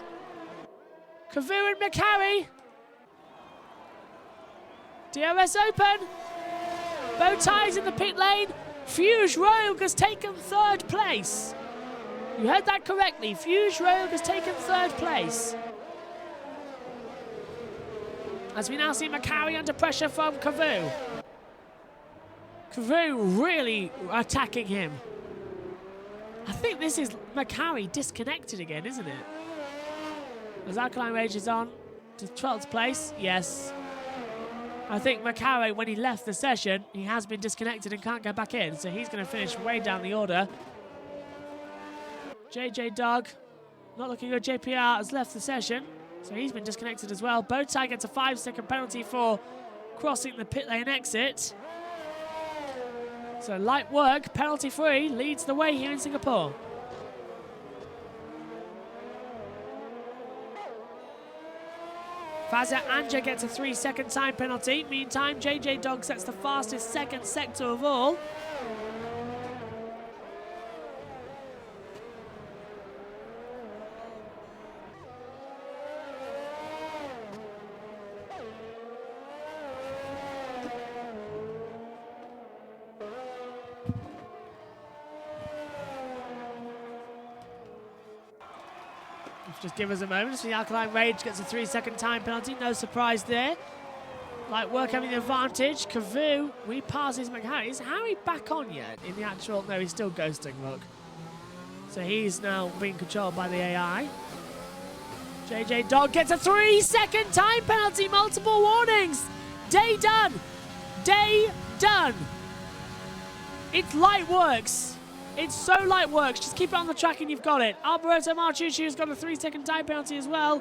A: Cavu and McHarry. DRS open. Bow ties in the pit lane. Fuse Rogue has taken 3rd place. You heard that correctly. Fuse Rogue has taken 3rd place. As we now see McHarry under pressure from Cavu. Cavu really attacking him. I think this is McHarry disconnected again, isn't it? As Alkaline Rage is on to 12th place, yes. I think McHarry, when he left the session, he has been disconnected and can't get back in, so he's going to finish way down the order. JJ Dog, not looking good. JPR has left the session, so he's been disconnected as well. Bowtie gets a 5-second penalty for crossing the pit lane exit. So Light Work, penalty free, leads the way here in Singapore. Fazia Anja gets a 3-second time penalty. Meantime, JJ Dog sets the fastest second sector of all. Just give us a moment. So the Alkaline Rage gets a 3-second time penalty. No surprise there. Light Work having the advantage. Cavu repasses McHarry. Is Harry back on yet in the actual? No, he's still ghosting, look. So he's now being controlled by the AI. JJ Dog gets a 3-second time penalty. Multiple warnings. Day done. Day done. It's Light Works. It's so Light Works. Just keep it on the track and you've got it. Alberto Martucci's got a 3-second time penalty as well.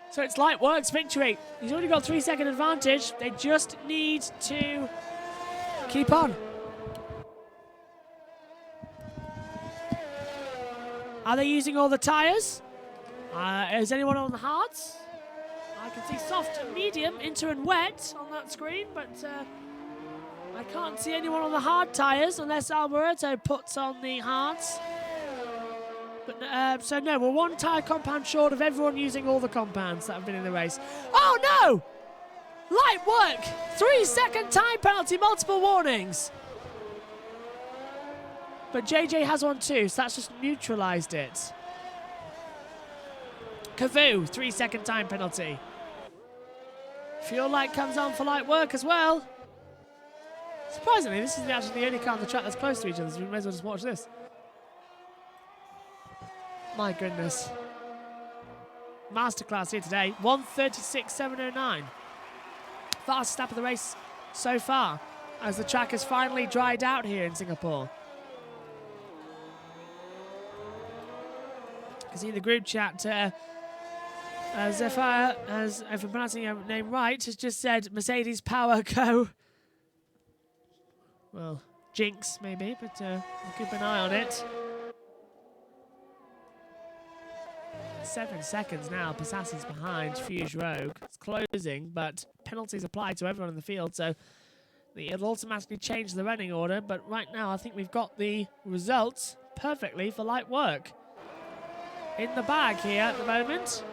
A: So it's Light Works victory. He's already got 3-second advantage. They just need to keep on. Are they using all the tyres? Is anyone on the hards? I can see soft, medium, inter and wet on that screen, but I can't see anyone on the hard tyres unless Alberto puts on the hards. But so no, we're 1 tyre compound short of everyone using all the compounds that have been in the race. Oh no! Light Work! 3-second time penalty, multiple warnings. But JJ has one too, so that's just neutralised it. Cavu, 3-second time penalty. Fuel light comes on for Light Work as well. Surprisingly, this is actually the only car on the track that's close to each other, so we may as well just watch this. My goodness. Masterclass here today. 1:36.709. Fastest lap of the race so far, as the track has finally dried out here in Singapore. You can see in the group chat, Zephyr, if I'm pronouncing your name right, has just said Mercedes Power Go. Well, jinx maybe, but we'll keep an eye on it. 7 seconds now. Passassi's behind Fuse Rogue. It's closing, but penalties apply to everyone in the field, so it'll automatically change the running order. But right now, I think we've got the results perfectly for Light Work. In the bag here at the moment.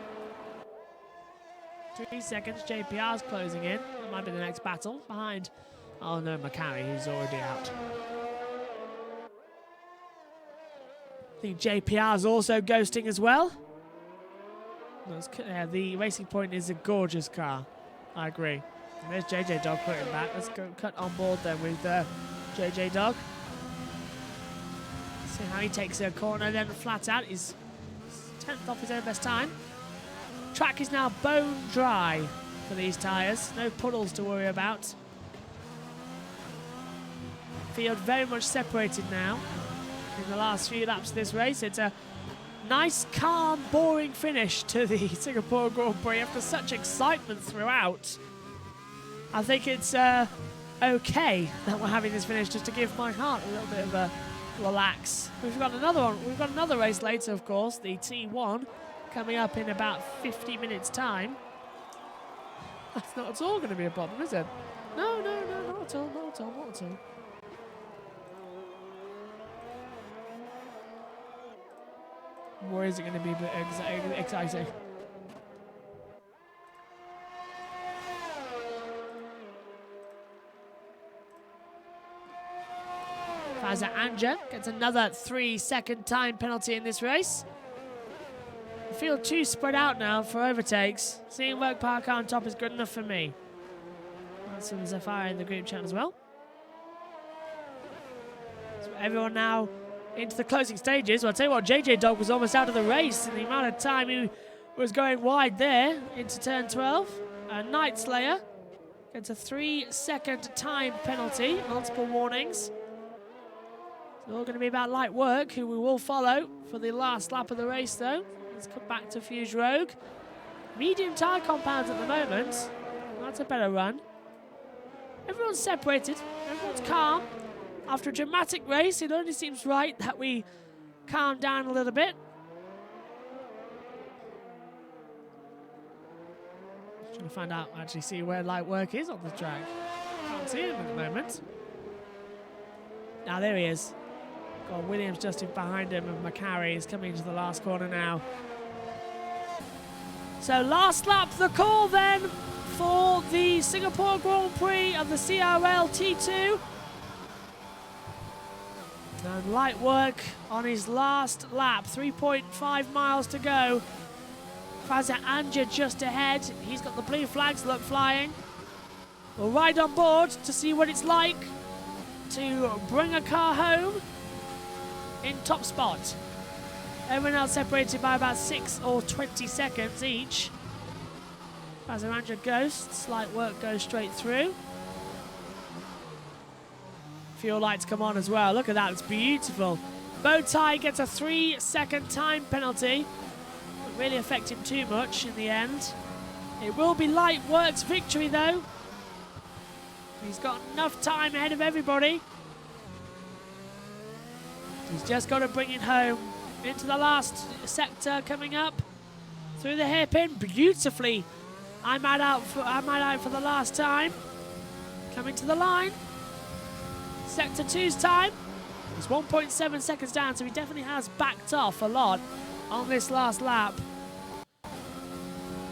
A: 3 seconds. JPR's closing in. That might be the next battle. Behind, oh no, McHarry, who's already out. I think JPR's also ghosting as well. The Racing Point is a gorgeous car. I agree. And there's JJ Dog putting back. Let's go cut on board then with JJ Dog. See how he takes a corner then flat out. He's 10th off his own best time. Track is now bone dry for these tyres. No puddles to worry about. Field very much separated now in the last few laps of this race. It's a nice, calm, boring finish to the Singapore Grand Prix after such excitement throughout. I think it's okay that we're having this finish, just to give my heart a little bit of a relax. We've got another one. We've got another race later, of course, the T1, coming up in about 50 minutes' time. That's not at all going to be a problem, is it? No, not at all, not at all, not at all. Or is it going to be a bit exciting? Faza Anja gets another 3-second time penalty in this race. I feel too spread out now for overtakes. Seeing Work Parker on top is good enough for me. That's from Zafira in the group chat as well. So everyone now into the closing stages. Well, I'll tell you what, JJ Dog was almost out of the race in the amount of time he was going wide there into turn 12. Night Slayer gets a 3-second time penalty, multiple warnings. It's all going to be about Light Work, who we will follow for the last lap of the race, though. Let's come back to Fuse Rogue. Medium tyre compounds at the moment. That's a better run. Everyone's separated. Everyone's calm. After a dramatic race, it only seems right that we calm down a little bit. Trying to find out, actually see where Light Work is on the track. Can't see him at the moment. Now there he is. Got Williams just in behind him, and Macari is coming into the last corner now. So last lap, the call then for the Singapore Grand Prix of the CRL T2. And Light Work on his last lap, 3.5 miles to go. Faza Anja just ahead. He's got the blue flags, look, flying. We'll ride on board to see what it's like to bring a car home in top spot. Everyone else separated by about 6 or 20 seconds each. Faza Anja ghosts, Light Work goes straight through. Fuel lights come on as well. Look at that, it's beautiful. Bowtie gets a 3-second time penalty. Won't really affect him too much in the end. It will be Light Work's victory though. He's got enough time ahead of everybody. He's just got to bring it home into the last sector coming up. Through the hairpin, beautifully. I'm out for the last time. Coming to the line. Sector 2's time. He's 1.7 seconds down, so he definitely has backed off a lot on this last lap.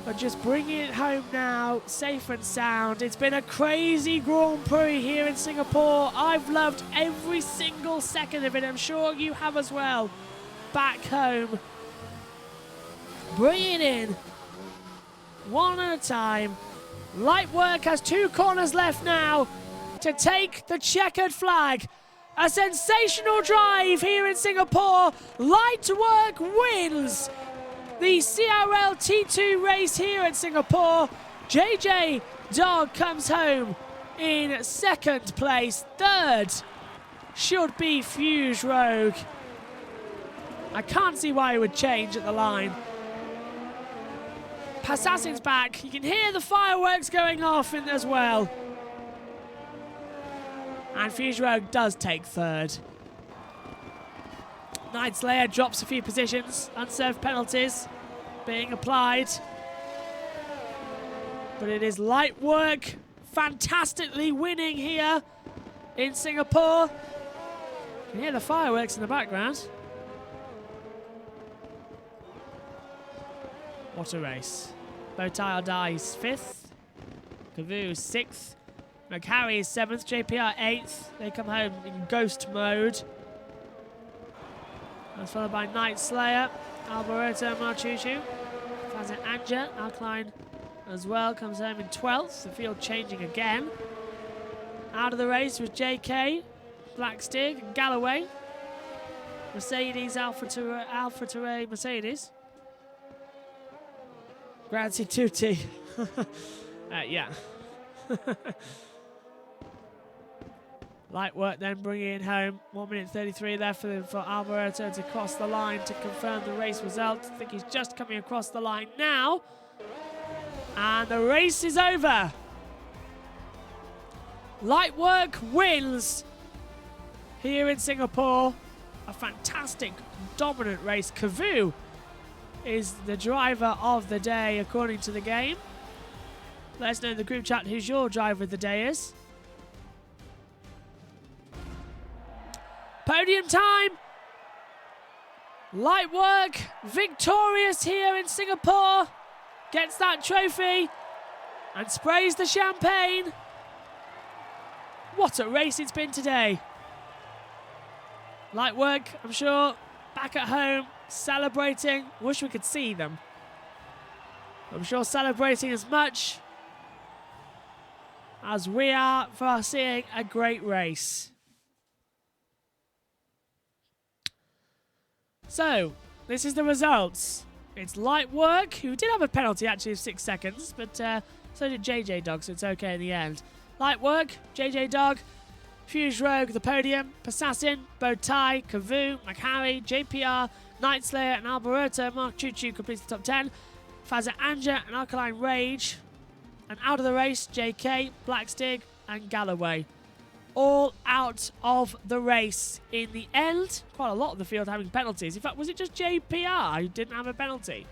A: But just bringing it home now, safe and sound. It's been a crazy Grand Prix here in Singapore. I've loved every single second of it. I'm sure you have as well. Back home. Bring it in. One at a time. Light Work has 2 corners left now to take the checkered flag. A sensational drive here in Singapore. Light Work wins the CRL T2 race here at Singapore. JJ Dog comes home in second place. Third should be Fuse Rogue. I can't see why it would change at the line. Passassin's back. You can hear the fireworks going off in as well. And Fuse Rogue does take third. Night Slayer drops a few positions. Unserved penalties being applied. But it is Light Work fantastically winning here in Singapore. You can hear the fireworks in the background. What a race. Bowtie dies 5th. Kavu 6th. Macari is 7th. JPR 8th. They come home in ghost mode. That's followed by Night Slayer, Alboreto Marchuchu. Faza Anja, Alkaline as well, comes home in 12th. The field changing again. Out of the race with JK, Blackstig, and Galloway. Mercedes, Alpha Touray Mercedes. Grazie tutti. Yeah. Light Work then bringing it home. 1 minute 33 left for Alboreto to cross the line to confirm the race result. I think he's just coming across the line now. And the race is over. Light Work wins here in Singapore. A fantastic, dominant race. Kavu is the driver of the day according to the game. Let us know in the group chat who's your driver of the day is. Podium time. Light Work victorious here in Singapore. Gets that trophy and sprays the champagne. What a race it's been today. Light Work, I'm sure, back at home, celebrating. Wish we could see them. I'm sure celebrating as much as we are for seeing a great race. So, this is the results. It's Light Work, who did have a penalty actually of 6 seconds, but so did JJ Dog, so it's okay in the end. Light Work, JJ Dog, Fuse Rogue, the podium, Passassin, Bowtie, Kavu, McHarry, JPR, Night Slayer, and Alberto. Mark Choo Choo completes the top 10. Fazza Anja and Alkaline Rage. And out of the race, JK, Blackstig, and Galloway. All out of the race in the end. Quite a lot of the field having penalties. In fact, was it just JPR who didn't have a penalty?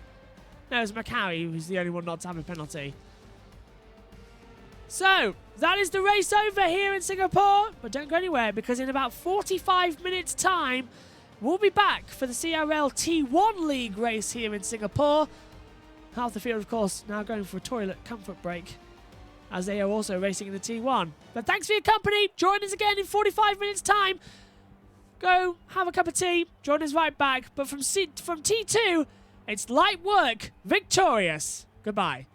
A: No, it was McHarry who was the only one not to have a penalty. So, that is the race over here in Singapore. But don't go anywhere, because in about 45 minutes' time, we'll be back for the CRL T1 League race here in Singapore. Half the field, of course, now going for a toilet comfort break, as they are also racing in the T1. But thanks for your company. Join us again in 45 minutes' time. Go have a cup of tea. Join us right back. But from T2, it's Light Work victorious. Goodbye.